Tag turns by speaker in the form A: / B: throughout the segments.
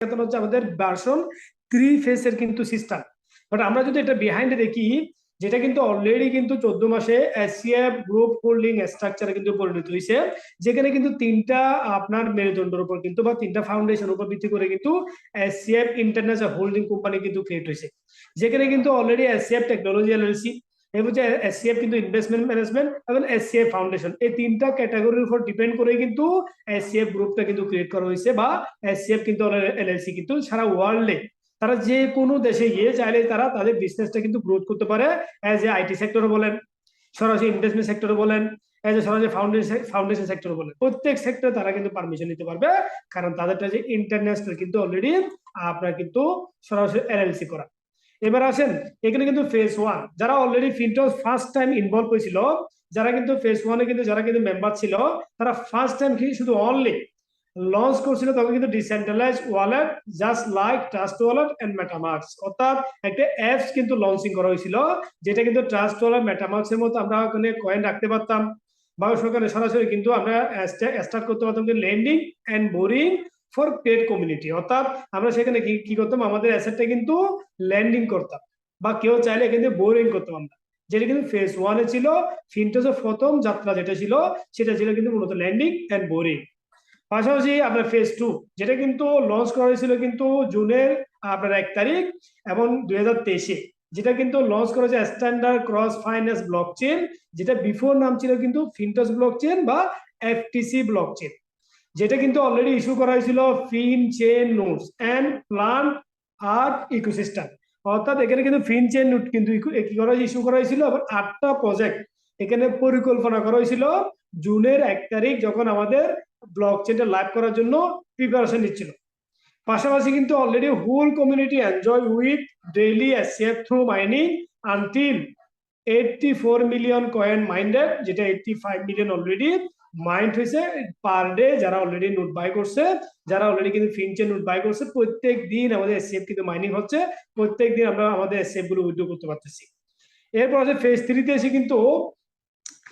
A: হচ্ছে আমাদের ভার্সন 3 ফেসের কিন্তু সিস্টেম। বাট আমরা যদি এটা বিহাইন্ডে দেখি, যেটা কিন্তু অলরেডি কিন্তু 14 মাসে এসসিএফ গ্রুপ হোল্ডিং স্ট্রাকচারে কিন্তু পরিণত হয়েছে, যেখানে কিন্তু তিনটা আপনার মেরুদণ্ডের উপর কিন্তু বা তিনটা ফাউন্ডেশনের উপর ভিত্তি করে কিন্তু এসসিএফ ইন্টারন্যাশনাল হোল্ডিং কোম্পানি কিন্তু ক্রিয়েট হয়েছে, যেখানে কিন্তু অলরেডি এসসিএফ টেকনোলজি এলএলসি এবং হচ্ছে এসসিএফ কিন্তু ইনভেস্টমেন্ট ম্যানেজমেন্ট এবং এসসিএফ ফাউন্ডেশন, এই তিনটা ক্যাটাগরির উপর ডিপেন্ড করে কিন্তু এসসিএফ গ্রুপটা কিন্তু ক্রিয়েট করা হয়েছে বা এসসিএফ কিন্তু এলএলসি কিন্তু সারা ওয়ার্ল্ডে তারা যে কোনো দেশে গিয়ে চাইলে তারা তাদের বিজনেসটা কিন্তু গ্রোথ করতে পারে। এজ এ আইটি সেক্টরে বলেন, সরাসরি ইনভেস্টমেন্ট সেক্টরে বলেন, এজ এ সরাসরি ফাউন্ডেশন সেক্টরে বলেন, প্রত্যেক সেক্টরে তারা কিন্তু পারমিশন নিতে পারবে, কারণ তাদেরটা যে ইন্টারন্যাশনাল কিন্তু অলরেডি আপনার কিন্তু সরাসরি এলএলসি করা। এবার আসেন এখানে কিন্তু ফেজ 1 যারা অলরেডি ফিনটস ফার্স্ট টাইম ইনভলভ হয়েছিল, যারা কিন্তু ফেজ 1 কিন্তু যারা কিন্তু মেম্বার ছিল, তারা ফার্স্ট টাইম শুধু অনলি লঞ্চ করছিল তখন কিন্তু decentralize wallet just like trust wallet and MetaMask, অর্থাৎ একটা অ্যাপস কিন্তু লঞ্চিং করা হয়েছিল, যেটা কিন্তু ট্রাস্ট ওয়ালেট মেটামাস্ক এর মতো আমরা ওখানে কয়েন রাখতে পারতাম বা সরকারে সরাসরি কিন্তু আমরা স্টার্ট করতে পারতাম lending and borrowing for paid community, অর্থাৎ আমরা সেখানে কি করতাম, আমাদের অ্যাসেটটা কিন্তু ল্যান্ডিং করতাম বা কেউ চাইলে কিন্তু বোরিং করতাম আমরা, যেটা কিন্তু ফেজ 1 ছিল। ফিনটসের প্রথম যাত্রা যেটা ছিল সেটা ছিল কিন্তু মূলত ল্যান্ডিং এন্ড বোরিং। পাশাপাশি আপনার ফেজ 2 যেটা কিন্তু লঞ্চ করা হয়েছিল কিন্তু জুনের আপনার 1 তারিখ এবং 2023-এ, যেটা কিন্তু লঞ্চ করেছে স্ট্যান্ডার্ড ক্রস ফাইন্যান্স ব্লকচেন, যেটা বিফোর নাম ছিল কিন্তু ফিনটস ব্লকচেন বা এফটিসি ব্লকচেন, যেটা কিন্তু অলরেডি ইস্যু করা হয়েছিল fin chain notes and plan art ecosystem, অর্থাৎ এখানে কিন্তু ফিন চেন নোট কিন্তু কি করা ইস্যু করা হয়েছিল, আবার 8টা প্রজেক্ট এখানে পরিকল্পনা করা হয়েছিল জুনের 1 তারিখ যখন আমাদের ব্লক চেনটা লাইভ করার জন্য প্রিপারেশন নিচ্ছিল। পাশাপাশি কিন্তু already whole community enjoy with daily SF through mining until 84 million coin mined, যেটা 85 মিলিয়ন অলরেডি মাইন্ড হয়েছে পার ডে, যারা অলরেডি নোট বাই করছে, যারা অলরেডি কিন্তু ফিনচেন নোট বাই করছে, প্রত্যেক দিন আমাদের এসএফ কিন্তু মাইনিং হচ্ছে, প্রত্যেক দিন আমরা আমাদের এসএফ গুলো উইথড্র করতে পারতেছি। এরপর আছে ফেজ 3-তে এসে কিন্তু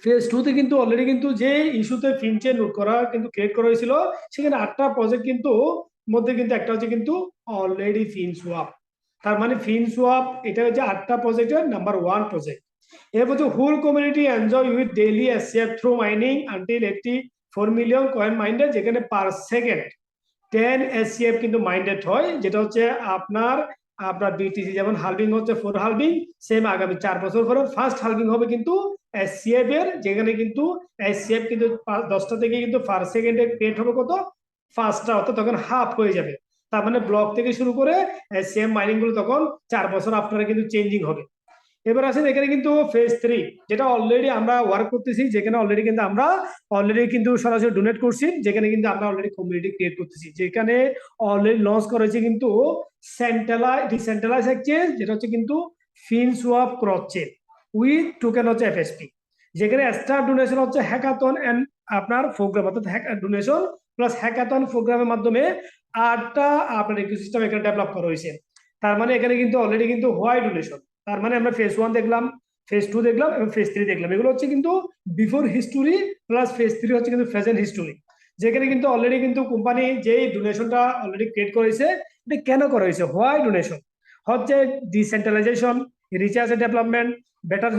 A: ফেজ 2-তে কিন্তু অলরেডি কিন্তু যে ইস্যুতে ফিনচেন নোট করা কিন্তু ক্রিয়েট করা হয়েছিল, সেখানে 8টা প্রজেক্ট কিন্তু মধ্যে কিন্তু একটা হচ্ছে কিন্তু অলরেডি ফিন সোয়াপ, তার মানে ফিন সোয়াপ এটা হচ্ছে 8টা প্রজেক্টের নাম্বার 1 প্রজেক্ট। এরপর হচ্ছে whole community enjoy with daily SF through mining until 84 million coin mined, যেখানে পার সেকেন্ড 10 এসএফ কিন্তু মাইন্ডেড হয়, যেটা হচ্ছে আপনার আপনার বিটিসি যেমন হালভিং হচ্ছে 4 হালভিং, সেম আগামী 4 বছর পরে ফার্স্ট হালভিং হবে কিন্তু এসসিএফ এর, যেখানে কিন্তু এসসিএফ কিন্তু 10টা থেকে কিন্তু পার সেকেন্ডে ক্রিয়েট হবে কত 5টা, অর্থাৎ তখন হাফ হয়ে যাবে। তার মানে ব্লক থেকে শুরু করে এসসিএফ মাইনিং গুলো তখন 4 বছর আফটারে কিন্তু চেঞ্জিং হবে। এবার আসেন এখানে কিন্তু ফেজ 3 যেটা অলরেডি আমরা ওয়ার্ক করতেছি, যেখানে অলরেডি কিন্তু আমরা অলরেডি কিন্তু সরাসরি ডোনেট করছি, যেখানে কিন্তু আমরা অলরেডি কমিউনিটি ক্রিয়েট করতেছি, যেখানে অলরেডি লঞ্চ করেছে কিন্তু ডিসেন্ট্রালাইজ এক্সচেঞ্জ, যেটা হচ্ছে কিন্তু ফিনসোয়াপ ক্রস চেইন উইথ টোকেন হচ্ছে এফএসপি, যেখানে স্টার ডোনেশন হচ্ছে হ্যাকাথন এন্ড আপনার প্রোগ্রাম, অর্থাৎ ডোনেশন প্লাস হ্যাকাথন প্রোগ্রামের মাধ্যমে 8টা আপনার ইকোসিস্টেম এখানে ডেভেলপ করা হয়েছে। তার মানে এখানে কিন্তু অলরেডি কিন্তু হোয়াই ডোনেশন, তার মানে আমরা ফেজ 1 দেখলাম, ফেজ 2 দেখলাম এবং ফেজ 3 দেখলাম, এগুলো হচ্ছে কিন্তু বিফোর হিস্টোরি প্লাস ফেজ 3 হচ্ছে কিন্তু প্রেজেন্ট হিস্টোরি, যেখানে কিন্তু অলরেডি কিন্তু কোম্পানি যেই ডোনেশনটা অলরেডি ক্রিয়েট করেছে, এটা কেন করা হয়েছে, হোয়াই ডোনেশন হচ্ছে decentralization, research and development, better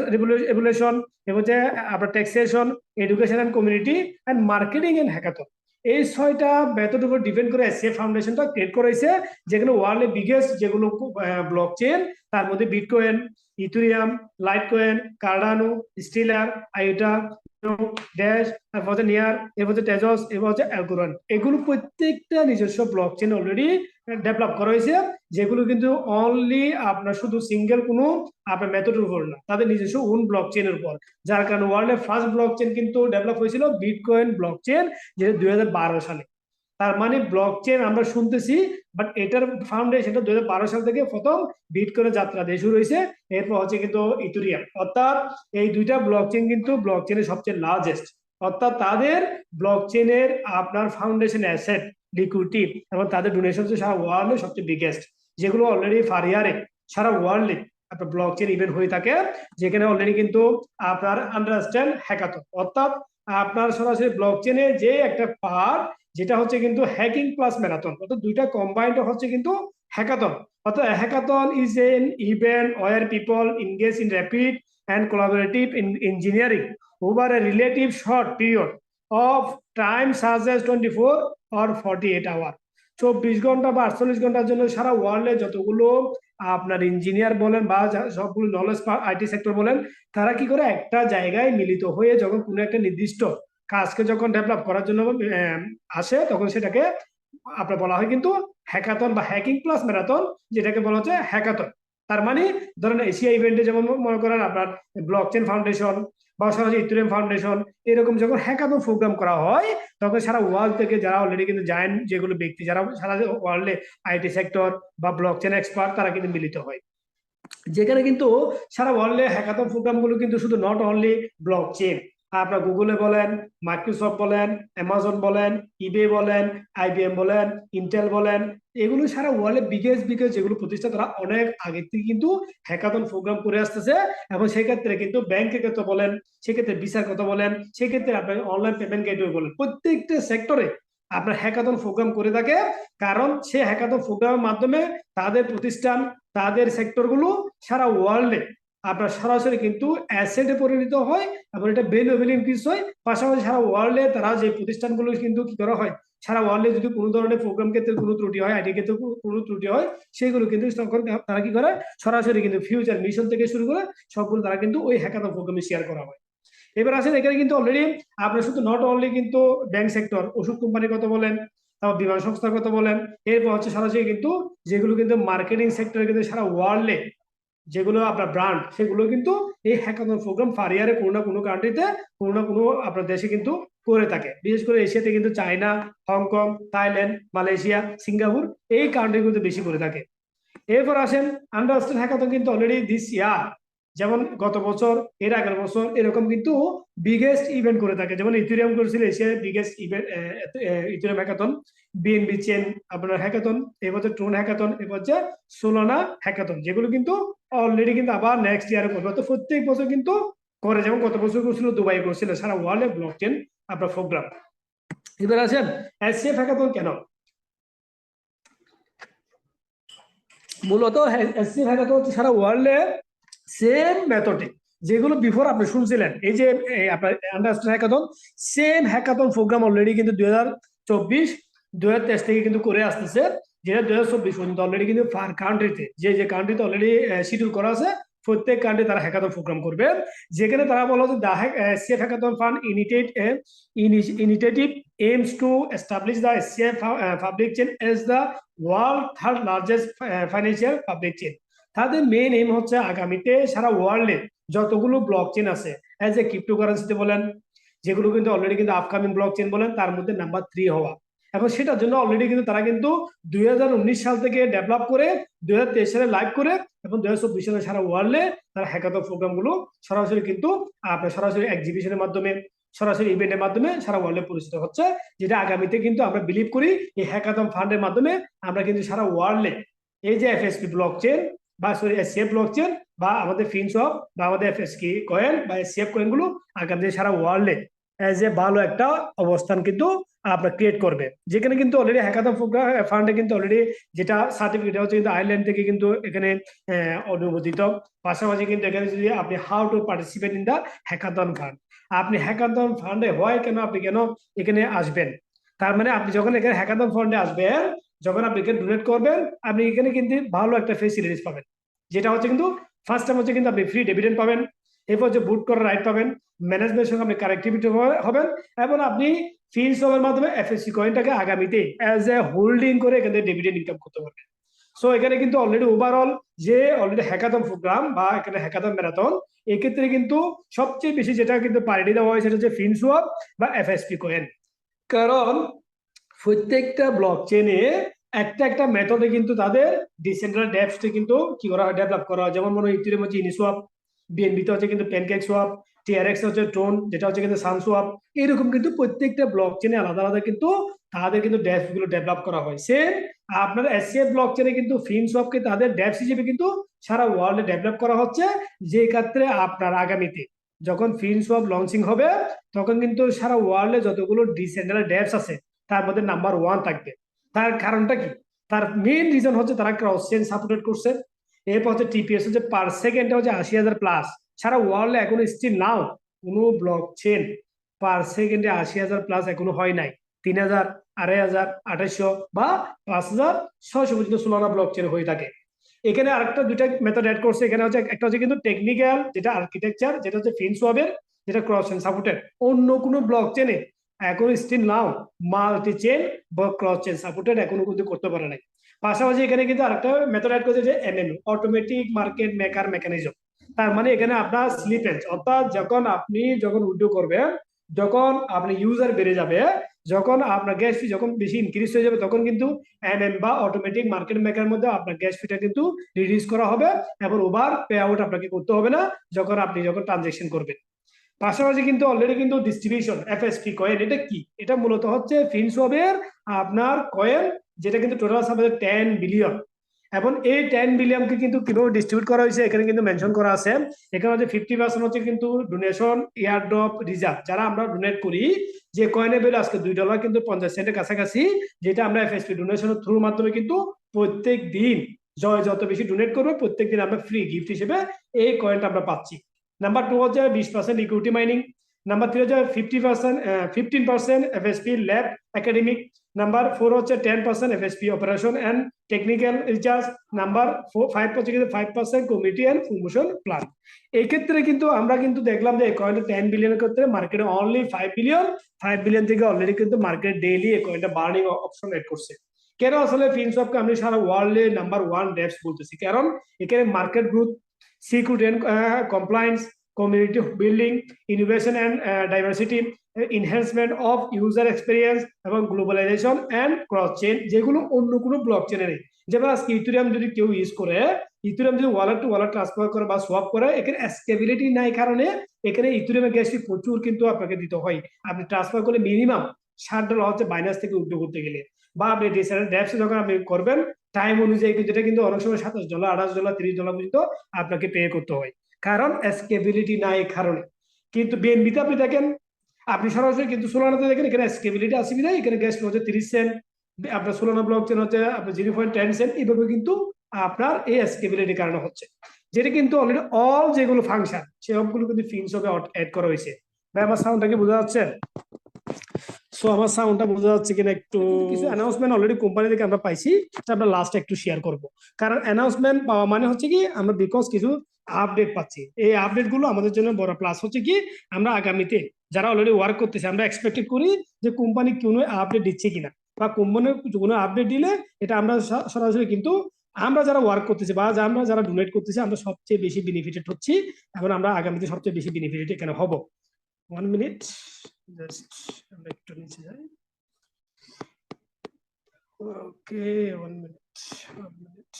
A: regulation এবং হচ্ছে আপনার taxation, education and community and marketing and hackathon, এই 6টা মেথড উপর ডিপেন্ড করে এসএফ ফাউন্ডেশনটা ক্রিয়েট করেছে, যেগুলো ওয়ার্ল্ডের বিগেস্ট যেগুলো ব্লক চেন, তার মধ্যে bitcoin, Ethereum, Litecoin, Cardano, Stiller, আইটা, ড্যাশ, তারপর হচ্ছে নিয়ার, এরপর হচ্ছে টেজস, এরপর হচ্ছে অ্যালগোরান, এগুলো প্রত্যেকটা নিজস্ব ব্লক চেন অলরেডি ডেভেলপ করা হয়েছে, যেগুলো কিন্তু অনলি আপনার শুধু সিঙ্গেল কোনো আপনার মেথডের উপর না, তাদের নিজস্ব ওন ব্লক চেনের উপর, যার কারণে ওয়ার্ল্ডের ফার্স্ট ব্লক চেন কিন্তু ডেভেলপ হয়েছিল বিটকয়েন ব্লক চেন, যেটা 2012 সালে। তার মানে ব্লক চেন আমরা শুনতেছি, বাট এটার ফাউন্ডেশনটা 2012 সাল থেকে প্রথম বিটকয়েনের যাত্রা দিয়ে শুরু হয়েছে, এরপর হচ্ছে কিন্তু ইথেরিয়াম, অর্থাৎ এই দুইটা ব্লক চেন কিন্তু ব্লক চেনের সবচেয়ে লার্জেস্ট, অর্থাৎ তাদের ব্লক চেনের আপনার ফাউন্ডেশন অ্যাসেট লিকুইডিটি এবং তাদের ডোনেশন সারা ওয়ার্ল্ডে সবচেয়ে বিগেস্ট, যেগুলো অলরেডি ফারিয়ারে সারা ওয়ার্ল্ডে আপনার ব্লক চেন ইভেন্ট হয়ে থাকে, যেখানে অলরেডি কিন্তু আপনার আন্ডারস্ট্যান্ড হ্যাকাথন, অর্থাৎ আপনার সরাসরি ব্লক চেনে যে একটা পার্ট, যেটা হচ্ছে কিন্তু হ্যাকিং প্লাস ম্যারাথন, অর্থাৎ দুইটা কম্বাইন্ড হচ্ছে কিন্তু হ্যাকাথন। অর্থাৎ hackathon is an event where people engage in rapid and collaborative in engineering over a relative short period of time such as 24 or 48 hour। 24 ঘন্টা বা 48 ঘন্টার জন্য সারা ওয়ার্ল্ডে যতগুলো আপনার ইঞ্জিনিয়ার বলেন বা সবগুলো নলেজ আইটি সেক্টর বলেন, তারা কি করে একটা জায়গায় মিলিত হয়ে যখন কোনো একটা নির্দিষ্ট কাজকে যখন ডেভেলপ করার জন্য আসে, তখন সেটাকে আপনার বলা হয় কিন্তু হ্যাকাথন বা হ্যাকিং প্লাস ম্যারাথন, যেটাকে বলা হচ্ছে হ্যাকাথন। তার মানে ধরেন এশিয়া ইভেন্টে যেমন মনে করেন আপনার ব্লকচেন ফাউন্ডেশন বা সরাসরি ইথেরিয়াম ফাউন্ডেশন, এরকম যখন হ্যাকাথন প্রোগ্রাম করা হয়, তখন সারা ওয়ার্ল্ড থেকে যারা অলরেডি কিন্তু জায়েন্ট যেগুলো ব্যক্তি যারা সারা ওয়ার্ল্ডে আইটি সেক্টর বা ব্লকচেন এক্সপার্ট, তারা কিন্তু মিলিত হয়। যেখানে কিন্তু সারা ওয়ার্ল্ডে হ্যাকাথন প্রোগ্রামগুলো কিন্তু শুধু নট অনলি ব্লকচেন, আপনার গুগলে বলেন, মাইক্রোসফট বলেন, অ্যামাজন বলেন, ইবে বলেন, আইবিএম বলেন, ইন্টেল বলেন, এগুলো সারা ওয়ার্ল্ডে বিগেস্ট যেগুলো প্রতিষ্ঠান, তারা অনেক আগে থেকে কিন্তু হ্যাকাথন প্রোগ্রাম করে আসতেছে। এবং সেক্ষেত্রে কিন্তু ব্যাংকের কথা বলেন, সেক্ষেত্রে ভিসার কথা বলেন, সেক্ষেত্রে আপনার অনলাইন পেমেন্ট গেটওয়ে বলেন, প্রত্যেকটা সেক্টরে আপনার হ্যাকাথন প্রোগ্রাম করে থাকে। কারণ সে হ্যাকাথন প্রোগ্রামের মাধ্যমে তাদের প্রতিষ্ঠান, তাদের সেক্টরগুলো সারা ওয়ার্ল্ডে আপনার সরাসরি কিন্তু অ্যাসেটে পরিণত হয় এবং এটা ভ্যালুয়েবল ইনক্রিজ হয়। পাশাপাশি সারা ওয়ার্ল্ডে তারা যে প্রতিষ্ঠানগুলো কিন্তু কি করা হয়, সারা ওয়ার্ল্ডে যদি কোনো ধরনের প্রোগ্রাম ক্ষেত্রে কোনো ত্রুটি হয়, আইটি ক্ষেত্রে কোনো ত্রুটি হয়, সেগুলো কিন্তু তখন তারা কি করে, সরাসরি কিন্তু ফিউচার মিশন থেকে শুরু করে সবগুলো তারা কিন্তু ওই হ্যাকাথন প্রোগ্রামে শেয়ার করা হয়। এবার আসেন, এখানে কিন্তু অলরেডি আপনার শুধু নট অনলি কিন্তু ব্যাংক সেক্টর, ওষুধ কোম্পানির কথা বলেন, তারপর বিমান সংস্থার কথা বলেন, এরপর হচ্ছে সরাসরি কিন্তু যেগুলো কিন্তু মার্কেটিং সেক্টরে কিন্তু সারা ওয়ার্ল্ডে যেগুলো আপনার ব্র্যান্ড, সেগুলো কিন্তু এই হ্যাকাথন প্রোগ্রাম ফার ইয়ারে কোনো না কোনো কান্ট্রিতে, কোনো না কোনো আপনার দেশে কিন্তু করে থাকে। বিশেষ করে এশিয়াতে কিন্তু China, Hong Kong, Thailand, Malaysia, Singapore, এই কান্ট্রি কিন্তু বেশি করে থাকে। এরপর আসেন আন্ডারস্ট্যান্ড হ্যাকাথন কিন্তু অলরেডি দিস ইয়ার, যেমন গত বছর, এর আগের বছর এরকম কিন্তু বিগেস্ট ইভেন্ট করে থাকে। যেমন ইথেরিয়াম করেছিল এশিয়ার biggest event Ethereum hackathon, BNB chain আপনার হ্যাকাথন, এবার হচ্ছে ট্রোন হ্যাকাথন, এবার হচ্ছে সোলানা হ্যাকাথন, যেগুলো কিন্তু অলরেডি কিন্তু আবার নেক্সট ইয়ারে করবে। তো প্রত্যেক বছর কিন্তু করে, যেমন গত বছর করছিল দুবাই করছিল সারা ওয়ার্ল্ডে ব্লকচেন আপনার প্রোগ্রাম। এবার আছেন এসসিএফ হ্যাকাথন কেন, মূলত এসসিএফ হ্যাকাথন হচ্ছে সারা ওয়ার্ল্ডে সেম মেথডে যেগুলো বিফোর আপনি শুনছিলেন, এই যে আপনার understand hackathon, same hackathon program already কিন্তু 2024-2023 থেকে কিন্তু করে আসতেছে, যেটা 2024 পর্যন্ত অলরেডি কিন্তু পার কান্ট্রিতে যে কান্ট্রিতে অলরেডি শিডিউল করা আছে, প্রত্যেক কান্ট্রি তারা হ্যাকাথন প্রোগ্রাম করবে। যেখানে তারা বলা হচ্ছে the SCF hackathon fund initiative aims to establish the SCF public chain as the world third largest financial public chain। তাদের মেইন এম হচ্ছে আগামীতে সারা ওয়ার্ল্ডে যতগুলো ব্লক চেন আছে, এজ এ ক্রিপ্টোকারেন্সিতে বলেন, যেগুলো কিন্তু অলরেডি কিন্তু আপকামিং ব্লক চেন বলেন, তার মধ্যে নাম্বার 3 হওয়া। এবং সেটার জন্য অলরেডি কিন্তু তারা কিন্তু 2019 সাল থেকে ডেভেলপ করে 2023 সালে লাইভ করে, এবং 2024 সালে সারা ওয়ার্ল্ডে তারা হ্যাকাথন প্রোগ্রাম গুলো সরাসরি কিন্তু আপনার সরাসরি এক্সিবিশনের মাধ্যমে, সরাসরি ইভেন্টের মাধ্যমে সারা ওয়ার্ল্ডে পরিচিত হচ্ছে। যেটা আগামীতে কিন্তু আমরা বিলিভ করি এই হ্যাকাথন ফান্ডের মাধ্যমে আমরা কিন্তু সারা ওয়ার্ল্ডে এই যে এফএসপি ব্লকচেন বা সরি এসসিএফ ব্লকচেন বা আমাদের ফিনসপ বা আমাদের এফএসকি কয়েন বা এসসিএফ কয়েন গুলো আগামী সারা ওয়ার্ল্ডে এজ এ ভালো একটা অবস্থান কিন্তু আপনার ক্রিয়েট করবে। যেখানে কিন্তু অলরেডি হ্যাকাথন ফান্ডে কিন্তু অলরেডি যেটা সার্টিফিকেট হচ্ছে কিন্তু আয়ারল্যান্ড থেকে কিন্তু এখানে অনুমোদিত। পাশাপাশি কিন্তু এখানে যদি আপনি how to participate in the hackathon fund, আপনি হ্যাকাথন ফান্ডে হয় কেন আপনি কেন এখানে আসবেন, তার মানে আপনি যখন এখানে হ্যাকাথন ফান্ডে আসবেন, যখন আপনি এখানে ডোনেট করবেন, আপনি এখানে কিন্তু ভালো একটা ফেসিলিটিস পাবেন। যেটা হচ্ছে কিন্তু ফার্স্ট টাইম হচ্ছে কিন্তু আপনি ফ্রি ডিভিডেন্ড পাবেন, এরপর হচ্ছে বুট করার রাইট পাবেন, ম্যানেজমেন্টের সঙ্গে আপনি কানেক্টিভিটি হবেন, এবং আপনি ফিনসবের মাধ্যমে এফএসসি কয়েনটাকে আগামীতে অ্যাজ এ হোল্ডিং করে এখান থেকে ডিভিডেন্ড ইনকাম করতে পারবেন। সো এখানে কিন্তু অলরেডি ওভারঅল যে অলরেডি হ্যাকাথন প্রোগ্রাম বা এখানে হ্যাকাথন ম্যারাথন, এক্ষেত্রে কিন্তু সবচেয়ে বেশি যেটা কিন্তু প্রায়োরিটি দেওয়া হয় সেটা হচ্ছে ফিনসোয়াপ বা এফএসপি কয়েন। কারণ প্রত্যেকটা ব্লক চেনে একটা একটা মেথডে কিন্তু তাদের ডিসেন্ট্রাল ডেপসে কিন্তু কি করা হয়, ডেভেলপ করা হয়। যেমন মনে হয় ইথেরিয়াম হচ্ছে ইউনিসোয়াপ, বিএনবিতে হচ্ছে কিন্তু প্যানকেক সোয়াপ, টিআরএক্স হচ্ছে টোন, যেটা হচ্ছে কিন্তু সানসোয়াপ। এরকম কিন্তু প্রত্যেকটা ব্লক চেনে আলাদা আলাদা কিন্তু তাদের কিন্তু ডেপস গুলো ডেভেলপ করা হয়। সে আপনার এসসিএফ ব্লক চেনে কিন্তু ফিনসোয়াপকে তাদের ডেপস হিসেবে কিন্তু সারা ওয়ার্ল্ডে ডেভেলপ করা হচ্ছে। যে ক্ষেত্রে আপনার আগামীতে যখন ফিনসোয়াপ লঞ্চিং হবে, তখন কিন্তু সারা ওয়ার্ল্ডে যতগুলো ডিসেন্ট্রাল ডেপস আছে তার মধ্যে নাম্বার 1 থাকবে। তার কারণটা কি? তার মেইন রিজন হচ্ছে তারা ক্রস চেইন সাপোর্টেড করছে। এরপর হচ্ছে টিপিএস হচ্ছে পার সেকেন্ডে হচ্ছে 80,000 প্লাস। সারা ওয়ার্ল্ডে এখনো স্টিল নাও কোনো ব্লক চেন পার সেকেন্ডে 80,000 প্লাস এখনো হয় নাই। 3,000, 2,500, 2,800 বা 5,600 পর্যন্ত সোলানা ব্লক চেন হয়ে থাকে। এখানে আরেকটা দুইটা মেথড অ্যাড করছে। এখানে হচ্ছে একটা হচ্ছে কিন্তু টেকনিক্যাল, যেটা আর্কিটেকচার, যেটা হচ্ছে ফিনসওয়াবের, যেটা ক্রস চেন সাপোর্টেড। অন্য কোনো ব্লক চেনে এখন স্টিল নাও মাল্টি চেন বা ক্রস চেন সাপোর্টেড এখনো কিন্তু করতে পারে নাই। পাশাপাশি এখানে কিন্তু আরেকটা মেথড অ্যাড করেছে যে MM, automatic market maker mechanism. তার মানে এখানে আপনার স্লিপেজ, অর্থাৎ যখন উইথড্র করবেন, যখন আপনি ইউজার বেড়ে যাবে, যখন আপনার গ্যাস ফি যখন বেশি ইনক্রিজ হয়ে যাবে, তখন কিন্তু এমএম বা অটোমেটিক মার্কেট মেকার মধ্যে আপনার গ্যাস ফিটা কিন্তু রিডিউস করা হবে এবং ওভার পে আউট আপনাকে করতে হবে না যখন ট্রানজেকশন করবেন। পাশাপাশি কিন্তু অলরেডি কিন্তু ডিস্ট্রিবিউশন এফএসপি কয়েন, এটা কি? এটা মূলত হচ্ছে ফিনসওয়াবের আপনার কয়েন, যেটা কিন্তু টোটাল সাপোজ 10 বিলিয়ন। এবং এই 10 বিলিয়নকে কিন্তু কিভাবে ডিস্ট্রিবিউট করা হয়েছে এখানে কিন্তু মেনশন করা আছে। এখানে হচ্ছে 50% হচ্ছে কিন্তু ডোনেশন, এয়ারড্রপ, রিজার্ভ, যারা আমরা ডোনেট করি, যে কয়েনের ভ্যালু আজকে $2 কিন্তু 50 সেন্টের কাছাকাছি, যেটা আমরা এফএসপি ডোনেশনের থ্রুর মাধ্যমে কিন্তু প্রত্যেক দিন যত বেশি ডোনেট করবে প্রত্যেক দিন আমরা ফ্রি গিফট হিসেবে এই কয়েনটা আমরা পাচ্ছি। নাম্বার 2 হচ্ছে 20% ইকুইটি মাইনিং। নাম্বার 3 হচ্ছে 15% এফএসপি ল্যাব একাডেমিক। নাম্বার 4 হচ্ছে 10% FSP operation and technical recharge. Number 5 হচ্ছে কিন্তু 5% কমিটি অ্যান্ড প্রমোশন প্ল্যান। এই ক্ষেত্রে কিন্তু আমরা কিন্তু দেখলাম যে এই কয়েনটা 10 বিলিয়নের ক্ষেত্রে মার্কেটে অনলি 5 বিলিয়ন থেকে অলরেডি কিন্তু মার্কেট ডেইলি এই কয়েনটা বার্নিং অপশন এড করছে। কেন আসলে ফিনসওয়াবকে আমি সারা ওয়ার্ল্ডে নাম্বার 1 ডেপস বলতেছি? কারণ এখানে market growth, security and compliance, community building, innovation and diversity, enhancement of user experience এবং গ্লোবালাইজেশন এন্ড ক্রস চেইন, যেগুলো অন্য কোনো ব্লক চেনে নেই। যেমন আজকে ইথেরিয়াম যদি কেউ ইউজ করে, ইথেরিয়াম যদি ওয়ালেট টু ওয়ালেট ট্রান্সফার করে বা সোয়াপ করে, এখানে স্টেবিলিটি নাই কারণে এখানে ইথেরিয়ামের গ্যাস প্রচুর কিন্তু আপনাকে দিতে হয়। আপনি ট্রান্সফার করলে মিনিমাম $60 হচ্ছে বাইনান্স থেকে উইথড্র করতে গেলে, বা আপনি ডেপসে যখন আপনি করবেন টাইম অনুযায়ী, যেটা কিন্তু অনেক সময় $27, $28, $30 পর্যন্ত আপনাকে পে করতে হয়, কারণ স্টেবিলিটি নাই কারণে। কিন্তু বিএনবিতে আপনি দেখেন, আপনি সরাসরি কিন্তু সোলানাতে দেখেন এখানে স্টেবিলিটি আছে বিধায় এখানে গ্যাস হচ্ছে 30 সেন্ট, আপনার সোলানা ব্লক চেন হচ্ছে আপনার 0.10 সেন্ট, এইভাবে কিন্তু আপনার এই স্টেবিলিটির কারণে হচ্ছে, যেটা কিন্তু অলরেডি অল যেগুলো ফাংশন সেগুলো কিন্তু ফিনসওয়াবে অ্যাড করা হয়েছে। ভাই আমার সাউন্ডটা কি বোঝা যাচ্ছে? সো আমার সাউন্ডটা বোঝা যাচ্ছে কিনা একটু? কিছু অ্যানাউন্সমেন্ট অলরেডি কোম্পানি থেকে আমরা পাইছি, সেটা আমরা লাস্টে একটু শেয়ার করব। কারণ অ্যানাউন্সমেন্ট পাওয়া মানে হচ্ছে কি আমরা বিকজ কিছু আপডেট পাচ্ছি। এই আপডেট গুলো আমাদের জন্য বড় প্লাস হচ্ছে কি, আমরা আগামীতে যারা অলরেডি ওয়ার্ক করতেছে আমরা এক্সপেক্টেড করি যে কোম্পানি কোনো আপডেট দিচ্ছে কিনা, বা কোম্পানি কোনো আপডেট দিলে এটা আমরা সরাসরি কিন্তু আমরা যারা ওয়ার্ক করতেছি বা আমরা যারা ডোনেট করতেছি আমরা সবচেয়ে বেশি বেনিফিটেড হচ্ছি, এবং আমরা আগামীতে সবচেয়ে বেশি বেনিফিটেড এখানে হব। 1 মিনিট, জাস্ট আমরা একটু নিচে যাই। ওকে, 1 মিনিট।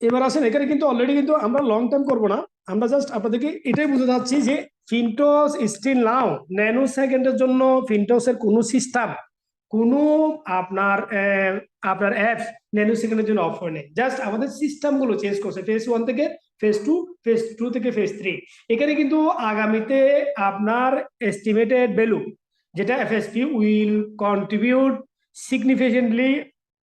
A: এবার আসেন, এখানে কিন্তু অলরেডি কিন্তু আমরা লং টাইম করবো না, আমরা জাস্ট আপনাদেরকে এটাই বুঝে যাচ্ছি যে ফিনটস স্টিল নাও ন্যানো সেকেন্ডের জন্য ফিনটসের কোনো সিস্টেম, কোনো আপনার আপনার অ্যাপস ন্যানো সেকেন্ডের জন্য অফ হয় নেই। জাস্ট আমাদের সিস্টেম গুলো চেঞ্জ করছে ফেজ 1 থেকে ফেজ 2, ফেজ 2 থেকে ফেজ 3। এখানে কিন্তু আগামীতে আপনার এস্টিমেটেড ভ্যালু, যেটা FSP will contribute significantly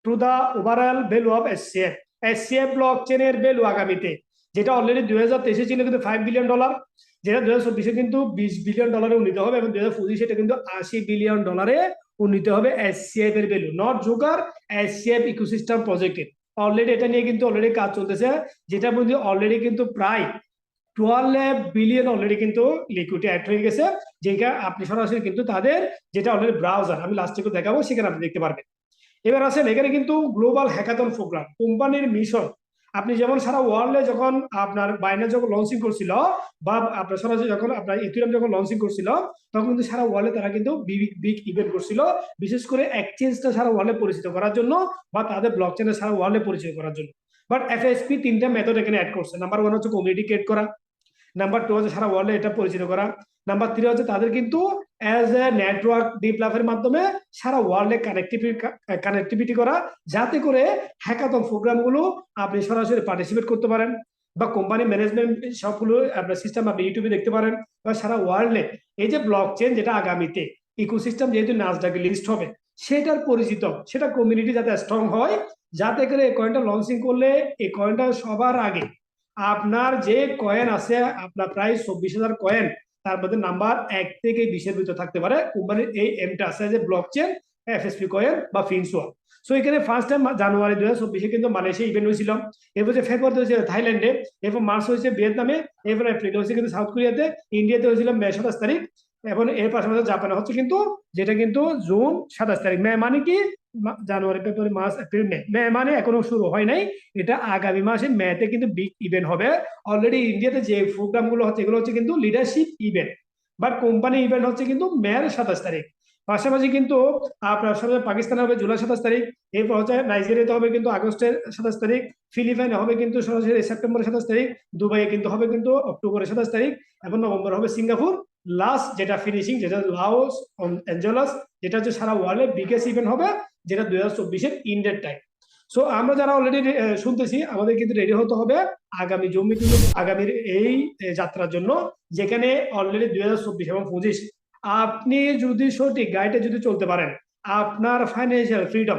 A: to the overall value of SCF. SCF block চেনের ভ্যালু আগামীতে, যেটা অলরেডি 2023 ছিল কিন্তু $5 বিলিয়ন, যেটা 2024 কিন্তু $20 বিলিয়ন উন্নীত হবে, এবং 2025 এটা কিন্তু $80 বিলিয়ন উন্নীত হবে এসসিএফ এর value, not Joker, SCF ecosystem প্রজেক্টের। অলরেডি এটা নিয়ে কিন্তু অলরেডি কাজ চলতেছে, যেটা মধ্যে অলরেডি কিন্তু প্রায় 12 বিলিয়ন অলরেডি কিন্তু লিকুইডি অ্যাড হয়ে গেছে, যেটা আপনি সরাসরি কিন্তু তাদের যেটা অলরেডি ব্রাউজার আমি লাস্টে দেখাবো সেখানে আপনি দেখতে পারবেন। এবার আসেন, এখানে কিন্তু গ্লোবাল হ্যাকাথন প্রোগ্রাম কোম্পানির মিশন। আপনি যেমন সারা ওয়ার্ল্ডে যখন আপনার বাইনান্স যখন লঞ্চিং করছিল, বা আপনার সরাসরি যখন আপনার ইথেরিয়াম যখন লঞ্চিং করছিল, তখন কিন্তু সারা ওয়ার্ল্ডে তারা কিন্তু বিগ ইভেন্ট করছিল, বিশেষ করে এক্সচেঞ্জটা সারা ওয়ার্ল্ডে পরিচিত করার জন্য, বা তাদের ব্লক চেনে সারা ওয়ার্ল্ডে পরিচিত করার জন্য। বাট এফএসপি 3টা মেথড এখানে অ্যাড করছে। নাম্বার 1 হচ্ছে কমিউনিটি ক্রিয়েট করা, নাম্বার 2 হচ্ছে সারা ওয়ার্ল্ডে এটা পরিচিত করা, নাম্বার 3 হচ্ছে তাদের কিন্তু অ্যাজ এ নেটওয়ার্ক ডেভেলপের মাধ্যমে সারা ওয়ার্ল্ডে কানেক্টিভিটি করা, যাতে করে হ্যাকাথন প্রোগ্রামগুলো আপনি সরাসরি পার্টিসিপেট করতে পারেন। বা কোম্পানি ম্যানেজমেন্ট সবগুলো আপনার সিস্টেম আপনি ইউটিউবে দেখতে পারেন, বা সারা ওয়ার্ল্ডে এই যে ব্লক চেন যেটা আগামীতে ইকোসিস্টেম যেহেতু নাসডাকে লিস্ট হবে, সেটার পরিচিত, সেটা কমিউনিটি যাতে স্ট্রং হয়, যাতে করে এই কয়েনটা লঞ্চিং করলে এই কয়েনটা সবার আগে আপনার যে কয়েন আছে, আপনার প্রায় 24,000 কয়েন, তার মধ্যে নাম্বার 1 থেকে 20-এর ভিতরে থাকতে পারে কোম্পানির এই এমটা আছে যে ব্লক চেন এফএসপি কয়েন বা ফিনসোয়া। সো এখানে ফার্স্ট টাইম জানুয়ারি 2024 কিন্তু মালয়েশিয়া ইভেন্ট হয়েছিল, এরপর যে ফেব্রুয়ারিতে হয়েছে থাইল্যান্ডে, এরপর মার্চ হয়েছে ভিয়েতনামে, এরপর এপ্রিল হয়েছে কিন্তু সাউথ কোরিয়াতে, ইন্ডিয়াতে হয়েছিল মে 27 তারিখ, এবং এর পাশাপাশি জাপানে হচ্ছে কিন্তু, যেটা কিন্তু জুন 27 তারিখ। মে মানে কি জানুয়ারি ফেব্রুয়ারি মার্চ এপ্রিল মে, মে মানে এখনো শুরু হয় নাই, এটা আগামী মাসে মেতে কিন্তু বিগ ইভেন্ট হবে। অলরেডি ইন্ডিয়াতে যে প্রোগ্রাম গুলো হচ্ছে এগুলো হচ্ছে কিন্তু leadership event, but company event হচ্ছে কিন্তু মের 27 তারিখ। পাশাপাশি কিন্তু আপনার সাথে পাকিস্তানে হবে জুলাই 27 তারিখ, এরপর হচ্ছে নাইজেরিয়াতে হবে কিন্তু আগস্টের 27 তারিখ, ফিলিপাইনে হবে কিন্তু সরাসরি সেপ্টেম্বরের 27 তারিখ, দুবাইয়ে কিন্তু হবে কিন্তু অক্টোবরের 27 তারিখ, এবং নভেম্বর হবে সিঙ্গাপুর, লাস্ট যেটা ফিনিশিং যেটা লাওস অ্যাঞ্জেলাস, যেটা হচ্ছে সারা ওয়ার্ল্ডে বিগেস্ট ইভেন্ট হবে, যেটা 2024-এর ইন্ডিয়ার টাইম। সো আমরা যারা অলরেডি শুনতেছি, আমাদের কিন্তু রেডি হতে হবে আগামী আগামীর এই যাত্রার জন্য, যেখানে অলরেডি 2024 এবং 25 আপনি যদি সঠিক গাইডে যদি চলতে পারেন, আপনার ফাইন্যান্সিয়াল ফ্রিডম,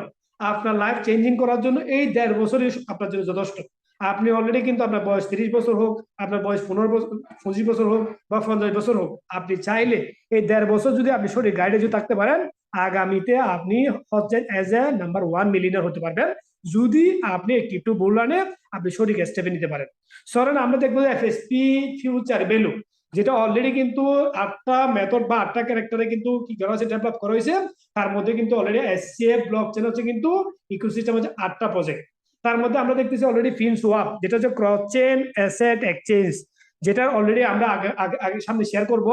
A: আপনার লাইফ চেঞ্জিং করার জন্য এই 1.5 বছরই আপনার জন্য যথেষ্ট। আপনি অলরেডি কিন্তু আপনার বয়স 30 বছর হোক, আপনার বয়স 15 বছর, 25 বছর হোক, বা 50 বছর হোক, আপনি চাইলে এই 1.5 বছর যদি আপনি সঠিক গাইডে যদি থাকতে পারেন, আগামীতে আপনি হচ্ছেন এজ এ নাম্বার 1 মিলিয়নার হতে পারবেন, যদি আপনি ক্রিপ্টো বুলরানে আপনি সঠিক স্টেপে নিতে পারেন। সরেন আমরা দেখবো এফএসপি ফিউচার ভ্যালু, যেটা অলরেডি কিন্তু 8টা মেথড বা 8টা ক্যারেক্টারে কিন্তু কি করা হয়েছে, ডেভেলপ করা হয়েছে। তার মধ্যে কিন্তু অলরেডি এসসিএফ ব্লক চেন হচ্ছে কিন্তু ইকোসিস্টেম হচ্ছে 8টা প্রজেক্ট। তার মধ্যে আমরা দেখতেছি অলরেডি ফিনসোয়াপ, যেটা হচ্ছে ক্রস চেন অ্যাসেট এক্সচেঞ্জ, যেটা অলরেডি আমরা আগে সামনে শেয়ার করব।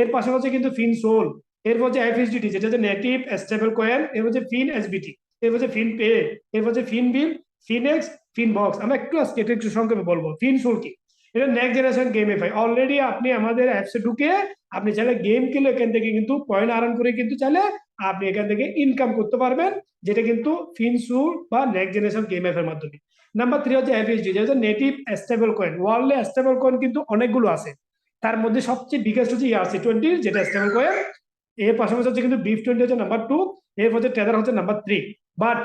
A: এর পাশাপাশি কিন্তু ফিনসোল, এর হচ্ছে এফএসডিটি যেটা হচ্ছে নেটিভ স্টেবল কয়েন, এর হচ্ছে ফিন এসবিটি, এর হচ্ছে ফিন পে, এর হচ্ছে ফিন বিল, ফিনেক্স, ফিন বক্স। আমরা একটু আজকে একটু সংক্ষেপে বলবো ফিনসোল কি। এটা নেক্সট জেনারেশন গেমিফাই, অলরেডি আপনি আমাদের অ্যাপসে ঢুকে আপনি চাইলে গেম খেলে এখান থেকে কিন্তু পয়েন্ট আর্ন করে কিন্তু চাইলে আপনি এখান থেকে ইনকাম করতে পারবেন, যেটা কিন্তু ফিনসুল বা নেক্সট জেনারেশন গেমিফাই এর মাধ্যমে। নাম্বার 3 হচ্ছে এফএসডি, যেটা হচ্ছে নেটিভ স্টেবল কয়েন। ওয়ার্ল্ডে স্টেবল কয়েন কিন্তু অনেকগুলো আছে, তার মধ্যে সবচেয়ে বিগেস্ট হচ্ছে ERC-20, যেটা স্টেবল কয়েন। এর পাশাপাশি হচ্ছে কিন্তু BIF20 হচ্ছে নাম্বার 2, এর হচ্ছে টেদার হচ্ছে নাম্বার 3। বাট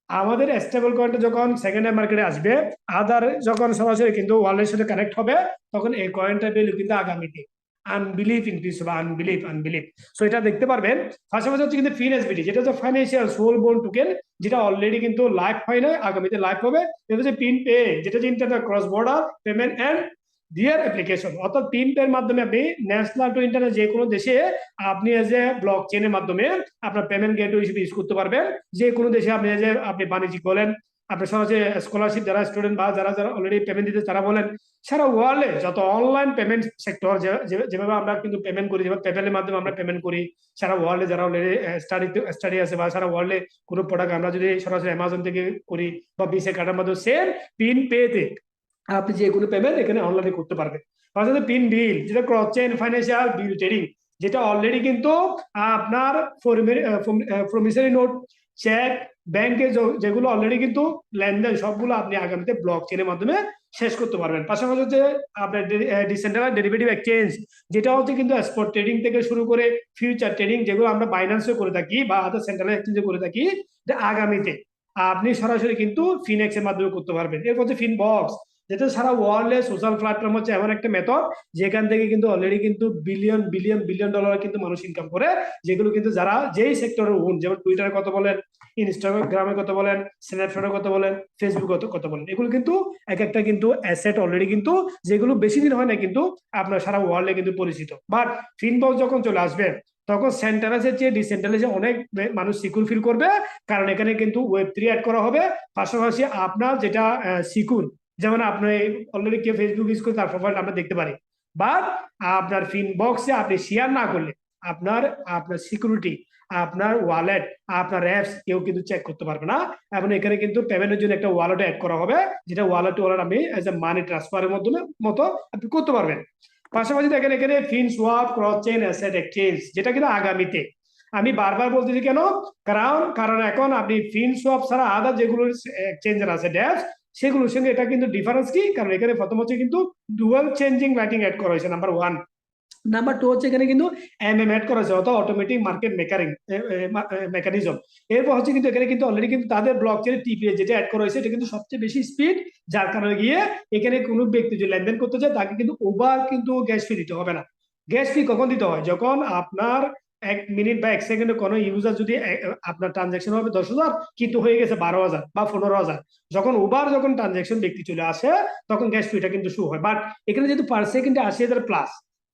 A: আমাদের স্টেবল কয়েনটা যখন সেকেন্ড হ্যান্ড মার্কেটে আসবে, আদার যখন সরাসরি কিন্তু ওয়ালেটের সাথে কানেক্ট হবে, তখন এই কয়েনটার ভ্যালু কিন্তু আগামীতে আনবিলিভ ইনক্রিজ হবে, আনবিলিভ। সো এটা দেখতে পারবেন। পাশাপাশি হচ্ছে কিন্তু ফিনএসবিটি, যেটা হচ্ছে ফাইন্যান্সিয়াল সোল বোন টোকেন, যেটা অলরেডি কিন্তু লাইভ হয় না, আগামীতে লাইভ হবে। এটা হচ্ছে পিন পে, যেটা হচ্ছে internet cross border payment and dear application, অর্থাৎ পিন পে এর মাধ্যমে আপনি ন্যাশনাল টু ইন্টারনেট যে কোনো দেশে আপনি এজ এ ব্লক চেনের মাধ্যমে আপনার পেমেন্ট গেটওয়ে হিসেবে ইউজ করতে পারবেন। যে কোনো দেশে আপনি এজ এ আপনি বাণিজ্যিক বলেন, আপনি সরাসরি স্কলারশিপ যারা স্টুডেন্ট বা যারা যারা অলরেডি পেমেন্ট দিতে তারা বলেন, সারা ওয়ার্ল্ডে যত অনলাইন পেমেন্ট সেক্টর, যেভাবে আমরা কিন্তু পেমেন্ট করি, যেভাবে পেপ্যালের মাধ্যমে আমরা পেমেন্ট করি, সারা ওয়ার্ল্ডে যারা অলরেডি স্টাডি আছে, বা সারা ওয়ার্ল্ডে কোনো প্রোডাক্ট আমরা যদি সরাসরি অ্যামাজন থেকে করি বা বিসে কার্ডের মাধ্যমে, সেম পিন পেতে আপনি যে কোনো পেমেন্ট এখানে অনলাইনে করতে পারবেন। পাশাপাশি পিন বিল, যেটা ক্রস চেইন ফাইন্যান্সিয়াল বিল ট্রেডিং, যেটা অলরেডি কিন্তু আপনার প্রমিসারি নোট, চেক, ব্যাংকে যেগুলো অলরেডি কিন্তু লেনদেন সবগুলো আপনি আগামীতে ব্লক চেনের মাধ্যমে শেষ করতে পারবেন। পাশাপাশি হচ্ছে আপনার ডিসেন্ট্রালাইজড ডেরিভেটিভ এক্সচেঞ্জ, যেটা হচ্ছে কিন্তু স্পট ট্রেডিং থেকে শুরু করে ফিউচার ট্রেডিং, যেগুলো আমরা বাইন্যান্সে করে থাকি বা আদার সেন্ট্রালাইজড এক্সচেঞ্জে করে থাকি, যে আগামীতে আপনি সরাসরি কিন্তু ফিনেক্স এর মাধ্যমে করতে পারবেন। এরপর হচ্ছে ফিন বক্স, যেটা সারা ওয়ার্ল্ডে সোশ্যাল প্ল্যাটফর্ম হচ্ছে এমন একটা মেথড, যেখান থেকে কিন্তু অলরেডি কিন্তু বিলিয়ন ডলার কিন্তু মানুষ ইনকাম করে, যেগুলো কিন্তু যারা যেই সেক্টরে ওন, যেমন টুইটারের কথা বলেন, ইনস্টাগ্রামের কথা বলেন, স্ন্যাপচ্যাটের কথা বলেন, ফেসবুক কথা বলেন, এগুলো কিন্তু এক একটা কিন্তু অ্যাসেট অলরেডি কিন্তু, যেগুলো বেশি দিন হয় না কিন্তু আপনার সারা ওয়ার্ল্ডে কিন্তু পরিচিত। বাট ফিনবক্স যখন চলে আসবে, তখন সেন্ট্রালাইজের চেয়ে ডিসেন্ট্রালাইজে অনেক মানুষ সিকিউর ফিল করবে, কারণ এখানে কিন্তু Web3 অ্যাড করা হবে। পাশাপাশি আপনার যেটা সিকিউর, যেমন আপনি অলরেডি কেউ ফেসবুক ইউজ করে তার প্রোফাইল আমরা দেখতে পারি, বাট আপনার ফিনবক্সে আপনি শেয়ার না করলে আপনার আপনার সিকিউরিটি, আপনার ওয়ালেট, আপনার অ্যাপস কেউ কিন্তু চেক করতে পারবে না। এবং এখানে কিন্তু পেমেন্টের জন্য একটা ওয়ালেট অ্যাড করা হবে, যেটা ওয়ালেট আপনি এজ এ মানি ট্রান্সফারের মাধ্যমে মতো আপনি করতে পারবেন। পাশাপাশি দেখেন এখানে ফিনসোয়াপ, ক্রস চেইন অ্যাসেট এক্সচেঞ্জ, যেটা কিন্তু আগামীতে, আমি বারবার বলতেছি কেন, কারণ এখন আপনি ফিনসোয়াপ ছাড়া আদার যেগুলো এক্সচেঞ্জার আছে ড্যাপস, সেগুলোর সঙ্গে এটা কিন্তু ডিফারেন্স কি, কারণ এখানে প্রথম হচ্ছে কিন্তু ডুয়াল চেঞ্জিং লাইটিং অ্যাড করা হয়েছে নাম্বার ওয়ান। নাম্বার টু হচ্ছে এখানে কিন্তু অ্যাড করা হয়েছে, অর্থাৎ অটোমেটিক মার্কেট মেকানিজম। এরপর হচ্ছে কিন্তু এখানে কিন্তু অলরেডি কিন্তু তাদের ব্লক চেনে টিপিএস যেটা অ্যাড করা হয়েছে, এটা কিন্তু সবচেয়ে বেশি স্পিড, যার কারণে গিয়ে এখানে কোনো ব্যক্তি যদি লেনদেন করতে চায় তাকে কিন্তু ওভার কিন্তু গ্যাস ফি দিতে হবে না। গ্যাস ফি কখন দিতে হয়, যখন আপনার 1 মিনিট বা 1 সেকেন্ডে কোনো ইউজার যদি আপনার ট্রানজাকশন হবে 10,000 কিন্তু হয়ে গেছে 12,000 বা 15,000, যখন ট্রানজাকশন ব্যক্তি চলে আসে তখন গ্যাস ফিটা কিন্তু শো হয়। বাট এখানে যেহেতু পার সেকেন্ডে 80,000 প্লাস,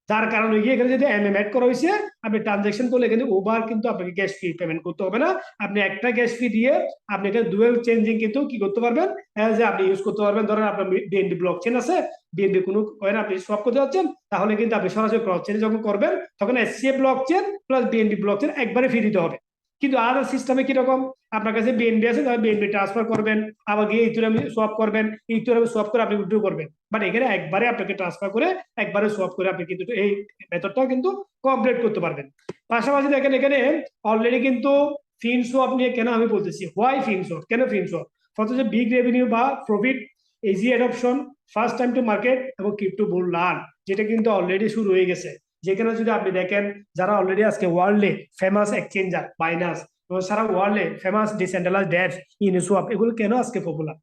A: যার কারণে গিয়ে এখানে যদি অ্যাড করা হয়েছে, আপনি ট্রানজাকশন করলে এখানে ওভার কিন্তু আপনাকে গ্যাস ফি পেমেন্ট করতে হবে না। আপনি একটা গ্যাস ফি দিয়ে আপনি এখানে ডুয়েল চেঞ্জিং কিন্তু কি করতে পারবেন, যে আপনি ইউজ করতে পারবেন। ধরেন আপনার বিএনবি ব্লক চেন আছে, বিএনবি কোনো কয়েন আপনি সোয়াপ করতে যাচ্ছেন, তাহলে কিন্তু আপনি সরাসরি ক্রস চেনে যখন করবেন তখন SCA block chain plus BNB block chain একবারে ফি দিতে হবে। কিন্তু আদার সিস্টেমে কিরকম, আপনার কাছে বিএনবি আছে তাহলে বিএনবি ট্রান্সফার করবেন, আবার গিয়ে ইথেরিয়াম সোয়াপ করবেন, ইথেরিয়াম সোয়াপ করে আপনি উইথড্র করবেন। বাট এখানে একবারে আপনাকে ট্রান্সফার করে একবারে সোয়াপ করে আপনি কিন্তু এই মেথডটাও কিন্তু কমপ্লিট করতে পারবেন। পাশাপাশি দেখেন এখানে অলরেডি কিন্তু ফিন সোয়াপ নিয়ে কেন আমি বলতেছি, হোয়াই ফিন সোয়াপ, কেন ফিন সোয়াপ, প্রথম হচ্ছে বিগ রেভিনিউ বা profit, easy adoption, first time to market এবং ক্রিপ্টো বুল রান, যেটা কিন্তু অলরেডি শুরু হয়ে গেছে। যেখানে যদি আপনি দেখেন যারা অলরেডি আজকে ওয়ার্ল্ডে ফেমাস এক্সচেঞ্জার বাইনান্স এবং সারা ওয়ার্ল্ডে ফেমাস ডিসেন্ট্রালাইজ ডেপস, ইউনিসওয়াপ, এগুলো কেন আজকে পপুলার,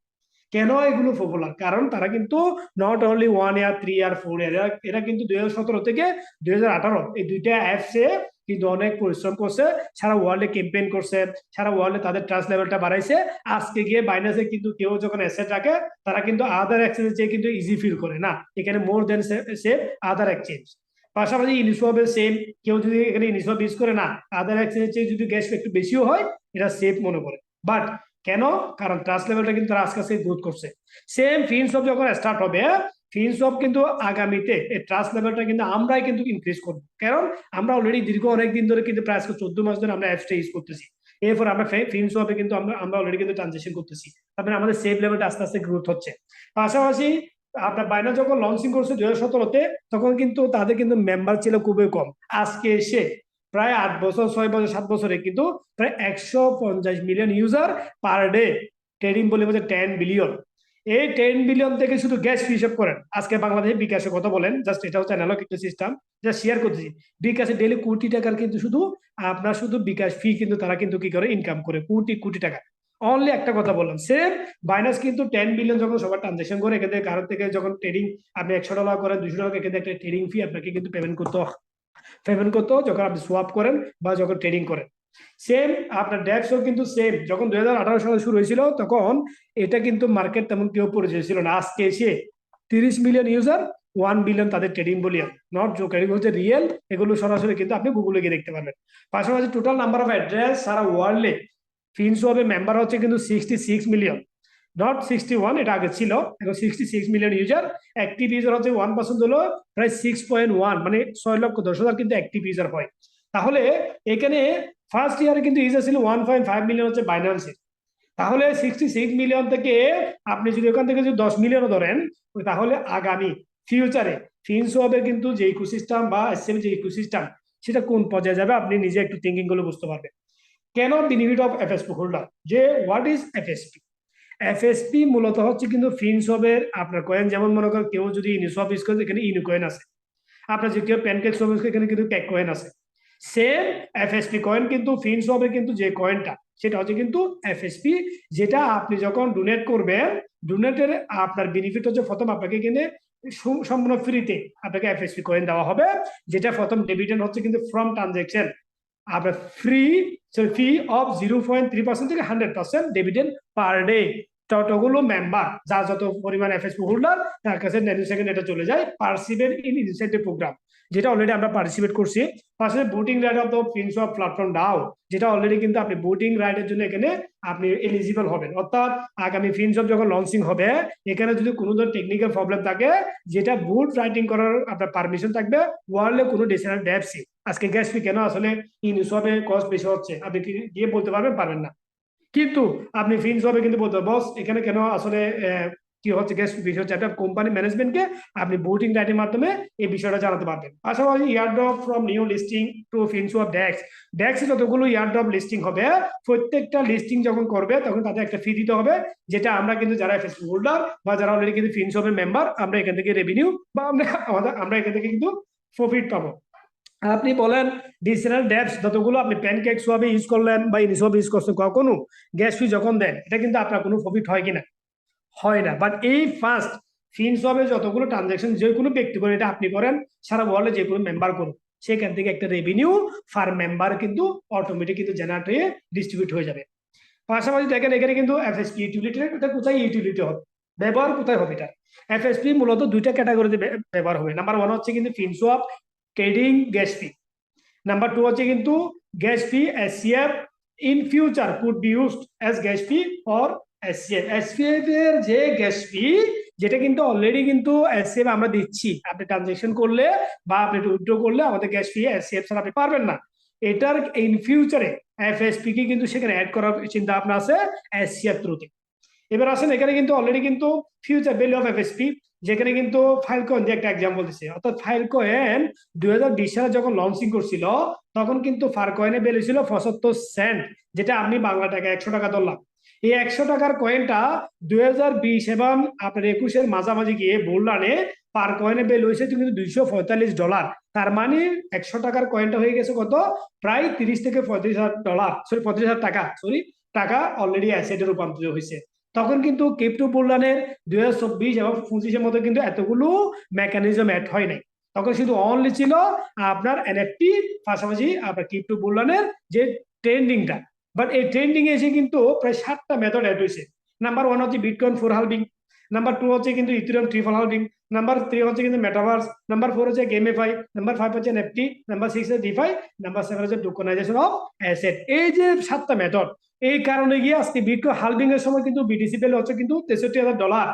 A: কেন এগুলো পপুলার, কারণ তারা কিন্তু নট অনলি 1 ইয়ার 3 ইয়ার 4 ইয়ার, এরা কিন্তু 2017 থেকে 2018 এই দুইটা অ্যাপসে কিন্তু অনেক পরিশ্রম করছে, সারা ওয়ার্ল্ডে ক্যাম্পেইন করছে, সারা ওয়ার্ল্ডে তাদের ট্রাস্ট লেভেলটা বাড়াইছে। আজকে গিয়ে বাইনান্সে কিন্তু কেউ যখন অ্যাসেট রাখে তারা কিন্তু আদার এক্সচেঞ্জের চেয়ে কিন্তু ইজি ফিল করে না, এখানে মোর দেন সেভ আদার এক্সচেঞ্জ। পাশাপাশি ইউনিসওয়াপের সেম, কেউ যদি এখানে ইউনিসওয়াপ ইউজ করে না, আদার এক্সচেঞ্জের চেয়ে যদি গ্যাস একটু বেশিও হয় এটা সেফ মনে করে। বাট কেন, কারণ ট্রাস্ট লেভেলটা কিন্তু তারা আজকে গ্রোথ করছে। সেম ফিনসপ যখন স্টার্ট হবে, ফিনসপ কিন্তু আগামীতে এই ট্রাস্ট লেভেলটা কিন্তু আমরাই কিন্তু ইনক্রিজ করবো, কারণ আমরা অলরেডি দীর্ঘ অনেকদিন ধরে কিন্তু প্রায় 14 মাস ধরে আমরা অ্যাপসটা ইউজ করতেছি। এরপর আমরা ফিনসপে কিন্তু আমরা অলরেডি কিন্তু ট্রানজেকশন করতেছি, তারপরে আমাদের সেভ লেভেলটা আস্তে আস্তে গ্রোথ হচ্ছে। পাশাপাশি আপনার বাইনান্স যখন লঞ্চিং করছে 2017-তে, তখন কিন্তু তাদের কিন্তু মেম্বার ছিল খুবই কম। আজকে এসে প্রায় 8 বছর 6 বছর 7 বছরে কিন্তু প্রায় 150 million user per day trading বলে 10 বিলিয়ন। এই 10 বিলিয়ন থেকে শুধু গ্যাস ফি হিসাব করেন, আজকে বাংলাদেশে বিকাশে কথা বলেন, জাস্ট এটা হচ্ছে অ্যানালগ একটা সিস্টেম যা শেয়ার করতেছি। বিকাশে ডেলি কোটি টাকার কিন্তু শুধু আপনার শুধু বিকাশ ফি কিন্তু তারা কিন্তু কি করে ইনকাম করে, কোটি কোটি টাকা। অনলি একটা কথা বললাম, সেম বাইনান্স কিন্তু 10 বিলিয়ন যখন সবার ট্রানজেকশন করে, এখান থেকে কারোর থেকে যখন ট্রেডিং আপনি $100 করেন, $200 এখান থেকে একটা ট্রেডিং ফি আপনাকে কিন্তু পেমেন্ট করতে যখন আপনি সোয়াপ করেন বা যখন ট্রেডিং করেন। সেম আপনার ডেক্সও কিন্তু সেম, যখন 2018 সালে শুরু হয়েছিল তখন এটা কিন্তু মার্কেট তেমন কেউ পরিচিত ছিল না। আজকে এসে 30 মিলিয়ন ইউজার, 1 বিলিয়ন তাদের ট্রেডিং ভলিউম, নট জোক, এগুলো হচ্ছে রিয়েল, এগুলো সরাসরি কিন্তু আপনি গুগলে গিয়ে দেখতে পারবেন। পাশাপাশি টোটাল নাম্বার অফ অ্যাড্রেস সারা ওয়ার্ল্ডে ফিনসওয়াপে মেম্বার হচ্ছে কিন্তু 66 মিলিয়ন, নট 61, এটা আগে ছিল, এখন 66 মিলিয়ন ইউজার। অ্যাক্টিভ ইউজার হচ্ছে 1% হলো প্রায় 6.1, মানে 6,10,000 কিন্তু অ্যাক্টিভ ইউজার হয়। তাহলে এখানে ফার্স্ট ইয়ারে কিন্তু ইউজার ছিল 1.5 মিলিয়ন হচ্ছে বাইন্যান্সের। তাহলে 66 মিলিয়ন থেকে আপনি যদি ওখান থেকে যদি 10 মিলিয়নও ধরেন, তাহলে আগামী ফিউচারে ফিনসওয়াপের কিন্তু যে ইকোসিস্টেম বা এসএম যে ইকোসিস্টেম সেটা কোন পর্যায়ে যাবে আপনি নিজে একটু থিঙ্কিং করলে বুঝতে পারবেন। কেন বেনিফিট অফ এফএসপি হোল্ডার, যে হোয়াট ইজ এফএসপি? এফএসপি মূলত হচ্ছে কিন্তু ফিনসওয়াপের আপনার কয়েন, যেমন মনে করেন কেউ যদি ইউনিসওয়াপ ইউজ করে এখানে ইউনি কয়েন আছে, আপনার যে কেউ প্যানকেক সোয়াপ ইউজ করে এখানে কিন্তু ক্যাক কয়েন আছে। সেম এফএসপি কয়েন কিন্তু ফিনসওয়াপের কিন্তু যে কয়েনটা সেটা হচ্ছে কিন্তু এফএসপি, যেটা আপনি যখন ডোনেট করবেন, ডোনেটের আপনার বেনিফিট হচ্ছে প্রথম আপনাকে কিনে সম্পূর্ণ ফ্রিতে আপনাকে এফএসপি কয়েন দেওয়া হবে, যেটা প্রথম ডিভিডেন্ড হচ্ছে কিন্তু ফ্রম ট্রানজেকশন আপনার ফি অফ 0.3% থেকে 100% ডিভিডেন্ড পার ডে। ততগুলো মেম্বার যা যত পরিমাণ এফএসপি হোল্ডার তার কাছে 90 সেকেন্ড এটা চলে যায় পার্টিসিপেট ইন ইনসেন্টিভ প্রোগ্রাম, যেটা অলরেডি আমরা পার্টিসিপেট করছি। পাশাপাশি voting right of the Finswap platform DAO, যেটা অলরেডি কিন্তু আপনি ভোটিং রাইটের জন্য এখানে আপনি এলিজিবল হবেন। অর্থাৎ আগামী ফিনসওয়াপ যখন লঞ্চিং হবে, এখানে যদি কোনো ধরনের টেকনিক্যাল প্রবলেম থাকে, যেটা ভোট রাইটিং করার আপনার পারমিশন থাকবে ওয়ার্ল্ডে কোনো ডিসেন্ট ডেপসি। আজকে গ্যাস ফি কেন আসলে ইউনিসওয়াপে কস্ট বেশি হচ্ছে আপনি কি গিয়ে বলতে পারবেন না, কিন্তু আপনি ফিনসওয়াপে কিন্তু বলতে বস এখানে কেন আসলে কি হচ্ছে গ্যাস ফি বিষয় হচ্ছে একটা কোম্পানি ম্যানেজমেন্টকে আপনি ভোটিং রাইটের মাধ্যমে এই বিষয়টা জানাতে পারবেন। পাশাপাশি airdrop from new listing to Finswap desk, desk যতগুলো ইয়ারড্রপ লিস্টিং হবে প্রত্যেকটা লিস্টিং যখন করবে তখন তাদের একটা ফি দিতে হবে, যেটা আমরা কিন্তু যারা এফএসপি হোল্ডার বা যারা অলরেডি কিন্তু ফিনসোয়াপের মেম্বার আমরা এখান থেকে রেভিনিউ বা আমরা এখান থেকে কিন্তু প্রফিট পাবো। আপনি বলেন ডিসিশনাল ডেপস যতগুলো আপনি প্যানকেক সোয়াবে ইউজ করলেন বা ইনিসোয়াব ইউজ করছেন, কখনো গ্যাস ফি যখন দেন এটা কিন্তু আপনার কোনো প্রফিট হয় কিনা, হয় না। বাট এই ফার্স্ট ফিনসোয়াবে যতগুলো ট্রানজাকশন যে কোনো ব্যক্তি করে এটা আপনি করেন, সারা ওয়ার্ল্ডে যে কোনো মেম্বার করুন, সেখান থেকে একটা রেভিনিউ ফার মেম্বার কিন্তু অটোমেটিক কিন্তু জেনারেট হয়ে ডিস্ট্রিবিউট হয়ে যাবে। পাশাপাশি দেখেন এখানে কিন্তু এফএসপি ইউটিলিটি, এটা কোথায় ইউটিলিটি হবে, ব্যবহার কোথায় হবে এটা। এফএসপি মূলত দুইটা ক্যাটাগরিতে ব্যবহার হবে। নাম্বার ওয়ান হচ্ছে কিন্তু Finswap trading gas fee, number two হচ্ছে কিন্তু gas fee SCF in future could be used as gas fee or SCF. SPF এর যে গ্যাস ফি যেটা কিন্তু অলরেডি কিন্তু এসসিএফ আমরা দিচ্ছি, আপনি ট্রানজেকশন করলে বা আপনি উইথড্র করলে আমাদের গ্যাস ফি এসসিএফ ছাড়া আপনি পারবেন না। এটার ইন ফিউচারে এফএসপি কে কিন্তু সেখানে অ্যাড করার চিন্তা ভাবনা আছে এসসিএফ থ্রুতে। এবার আসেন এখানে কিন্তু অলরেডি কিন্তু ফিউচার ভ্যালু অফ এফএসপি, যেখানে কিন্তু ফাইলকয়েন যে একটা এক্সাম্পল দিচ্ছে, অর্থাৎ ফাইলকয়েন 2020 সালে যখন লঞ্চিং করছিল তখন কিন্তু ফারকয়েনের ভ্যালু ছিল 75 সেন্ট, যেটা আপনি বাংলা টাকা 100 টাকা ধরলাম। এই 100 টাকার কয়েনটা 2020 এবং আপনার 21-এর মাঝামাঝি গিয়ে বুলরানে পার কয়েনের ভ্যালু হয়েছে কিন্তু $245। তার মানে 100 টাকার কয়েনটা হয়ে গেছে কত, প্রায় 30 থেকে $35,000, সরি 35,000 টাকা, সরি টাকা অলরেডি অ্যাসেটে রূপান্তরিত হয়েছে। তখন কিন্তু ক্রিপ্টো বুলরানের 2024 এবং 25-এর মধ্যে কিন্তু এতগুলো মেকানিজম অ্যাড হয় নাই, তখন শুধু অনলি ছিল আপনার এনএফটি, পাশাপাশি আপনার ক্রিপ্টো বুলরানের যে ট্রেন্ডিংটা। বাট এই ট্রেন্ডিং এসে কিন্তু প্রায় 7টা মেথড অ্যাড হয়েছে। নাম্বার ওয়ান হচ্ছে বিটকয়েন 4 হালভিং, নাম্বার টু হচ্ছে কিন্তু Ethereum triple halving, number three হচ্ছে কিন্তু মেটাভার্স, নাম্বার ফোর হচ্ছে গেমিফাই, নাম্বার ফাইভ হচ্ছে এনএফটি, নাম্বার সিক্স হচ্ছে ডিফাই, নাম্বার সেভেন হচ্ছে টোকেনাইজেশন অফ অ্যাসেট। এই যে 7টা মেথড, এই কারণে গিয়ে আজকে বিটকয়েন হালভিং এর সময় কিন্তু বিটিসি ভ্যালু হচ্ছে কিন্তু $63,000,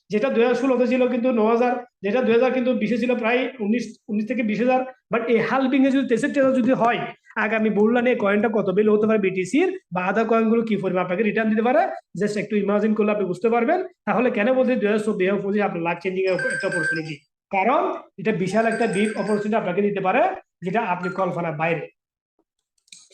A: যেটা 2016-তে ছিল কিন্তু 9,000, যেটা 2000 কিন্তু 20-এ ছিল প্রায় 19 থেকে 20,000। বাট এই হালভিং এ যদি 63,000 যদি হয়, আগামী বুলরানে কয়েনটা কত ভ্যালু হতে পারে বিটিসির বা আদার কয়েন গুলো কি পরিমাণ আপনাকে রিটার্ন দিতে পারে, জাস্ট একটু ইমাজিন করলে আপনি বুঝতে পারবেন। তাহলে কেন বলছি 2024 আপনার লাইফ চেঞ্জিং একটা অপরচুনিটি, কারণ এটা বিশাল একটা বিগ অপরচুনিটি আপনাকে দিতে পারে, যেটা আপনি কল্পনার বাইরে।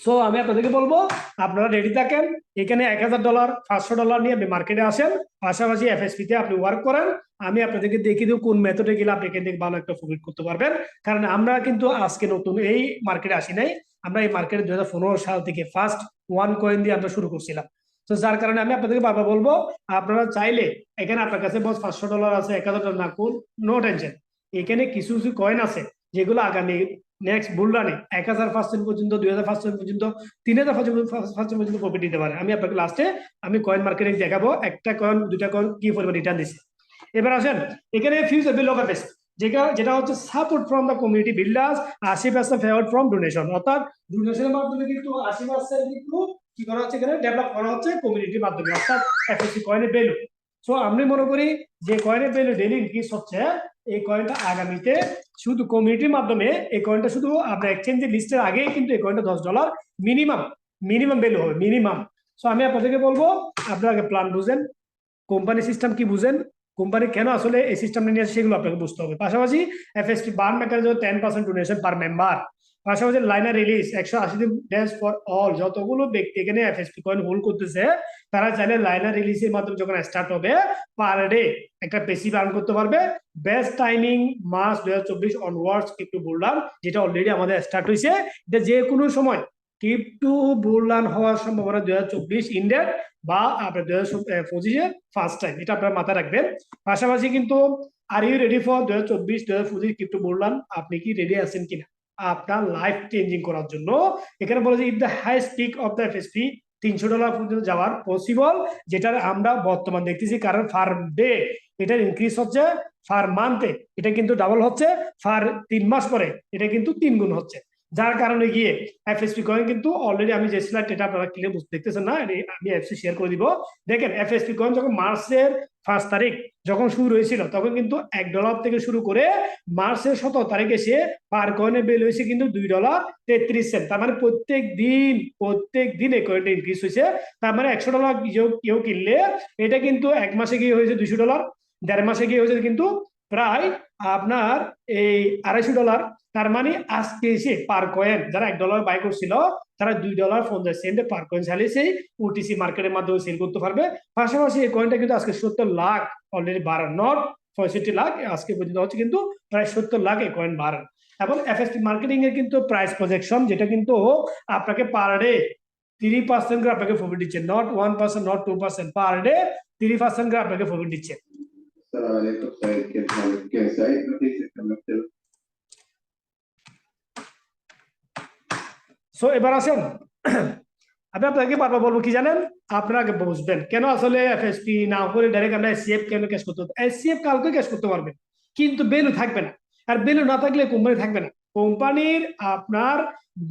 A: সো আমি আপনাদেরকে বলবো আপনারা রেডি থাকেন, এখানে $1,000 $500 নিয়ে আপনি মার্কেটে আসেন, পাশাপাশি এফএসপি তে আপনি ওয়ার্ক করেন। আমি আপনাদেরকে দেখিয়ে দেবো কোন মেথডে গেলে আপনি এখান থেকে ভালো একটা প্রফিট করতে পারবেন। কারণ আমরা কিন্তু আজকে নতুন এই মার্কেটে আসি নাই, আমরা এই মার্কেটে 2015 সাল থেকে ফার্স্ট ওয়ান কয়েন দিয়ে আমরা শুরু করছিলাম। তো যার কারণে আমি আপনাদেরকে বারবার বলবো আপনারা চাইলে এখানে আপনার কাছে বস $500 আছে, $1,000 না, কোন নো টেনশন, এখানে কিছু কিছু কয়েন আছে যেগুলো আগামী নেক্সট বুলরানে 1,000% পর্যন্ত, 2,000% পর্যন্ত, 3,000% পর্যন্ত প্রফিট দিতে পারে। আমি আপনাকে লাস্টে আমি কয়েন মার্কেটে দেখাবো একটা কয়েন দুটা কয়েন কি পরিমাণ রিটার্ন দিচ্ছে। এবার আসেন এখানে ফিউচার বিল অফ এফএস, যেটা হচ্ছে support from the community builders, 80% favour from donation, অর্থাৎ ডোনেশনের মাধ্যমে কিন্তু 80% কিন্তু কি করা হচ্ছে, এখানে ডেভেলপ করা হচ্ছে কমিউনিটির মাধ্যমে, অর্থাৎ এফএসসি কয়েনের ভ্যালু। সো আমি মনে করি যে কয়েনের ভ্যালু ডেইলি ইনক্রিজ হচ্ছে, এই কয়েনটা আগামীতে শুধু কমিউনিটির মাধ্যমে এই কয়েনটা শুধু আপনার এক্সচেঞ্জ লিস্টের আগেই কিন্তু এই কয়েনটা $10 মিনিমাম ভ্যালু হবে, মিনিমাম। সো আমি আপনাদেরকে বলবো আপনারা প্ল্যান বুঝেন, কোম্পানি সিস্টেম কি বুঝেন, কোম্পানি কেন আসলে এই সিস্টেমটা নিয়ে আসে সেগুলো আপনাকে বুঝতে হবে। পাশাপাশি এফএসপি বার্ন মেকানিজম 10% ডোনেশন পার মেম্বার, পাশাপাশি লাইনার রিলিজ 180 দিন ড্যান্স ফর অল, যতগুলো ব্যক্তি এখানে এফএসপি কয়েন হোল্ড করতেছে তারা চাইলে লাইনার রিলিজের মাধ্যমে যখন স্টার্ট হবে পার ডে একটা পেসিভ আর্ন করতে পারবে। Best timing March 2024 onwards crypto bull run, যেটা অলরেডি আমাদের স্টার্ট হয়েছে, এটা যে কোনো সময় ক্রিপ্টো বুলরান হওয়ার সম্ভাবনা 2024 ইন্ডেড বা আপনার 2025-এর ফার্স্ট টাইম, এটা আপনার মাথায় রাখবেন। পাশাপাশি কিন্তু আর you ready for 2024-2025 crypto bull run, আপনি কি রেডি আছেন কিনা আপনার লাইফ চেঞ্জিং করার জন্য। এখানে বলে যে if the highest peak of the FSP $300 পর্যন্ত যাওয়ার পসিবল, যেটা আমরা বর্তমান দেখতেছি, কারণ ফার ডে এটার ইনক্রিজ হচ্ছে, ফার মান্থে এটা কিন্তু ডাবল হচ্ছে, ফার 3 মাস পরে এটা কিন্তু 3 গুণ হচ্ছে। যার কারণে গিয়ে এফএসপি কয়েন কিন্তু অলরেডি আমি যে স্লাইড এটা আপনারা ক্লিয়ার দেখতেছেন না, আমি এফসি শেয়ার করে দিব। দেখেন এফএসপি কয়েন যখন মার্চের 1 তারিখ যখন শুরু হয়েছিল তখন কিন্তু $1 থেকে শুরু করে মার্চের 17 তারিখে সে পার কয়েনে বেল হয়েছে কিন্তু $2.33। তার মানে প্রত্যেক দিন এই কয়েনটা ইনক্রিজ হয়েছে। তার মানে $100 কেউ কিনলে এটা কিন্তু 1 মাসে গিয়ে হয়েছে $200, 1.5 মাসে গিয়ে হয়েছে কিন্তু প্রায় আপনার এই $250। তার মানে আজকে এসে পার কয়েন যারা $1 বাই করছিল তারা $2.50 পার কয়েন চালিয়েছে ওটিসি মার্কেটের মাধ্যমে সেল করতে পারবে। পাশাপাশি এই কয়েনটা কিন্তু আজকে 70 লাখ অলরেডি বাড়ান, নট 65 লাখ, আজকে পর্যন্ত হচ্ছে কিন্তু প্রায় 70 লাখ এই কয়েন বাড়ান। এবং এফএসপি মার্কেটিং এর কিন্তু প্রাইস প্রজেকশন যেটা কিন্তু আপনাকে পার ডে 3% করে আপনাকে প্রফিট দিচ্ছে, নট 1%, নট 2%, পার ডে 3% করে আপনাকে প্রফিট দিচ্ছে। সো এবার আসেন আমি আপনাকে বারবার বলবো কি জানেন, আপনারা আগে বুঝবেন কেন আসলে এফএসপি না করে ডাইরেক্ট আমরা এসসিএফ কেন ক্যাশ করতে হতো। এসসিএফ কালকে ক্যাশ করতে পারবেন কিন্তু ভ্যালু থাকবে না, আর ভ্যালু না থাকলে কোম্পানি থাকবে না। কোম্পানির আপনার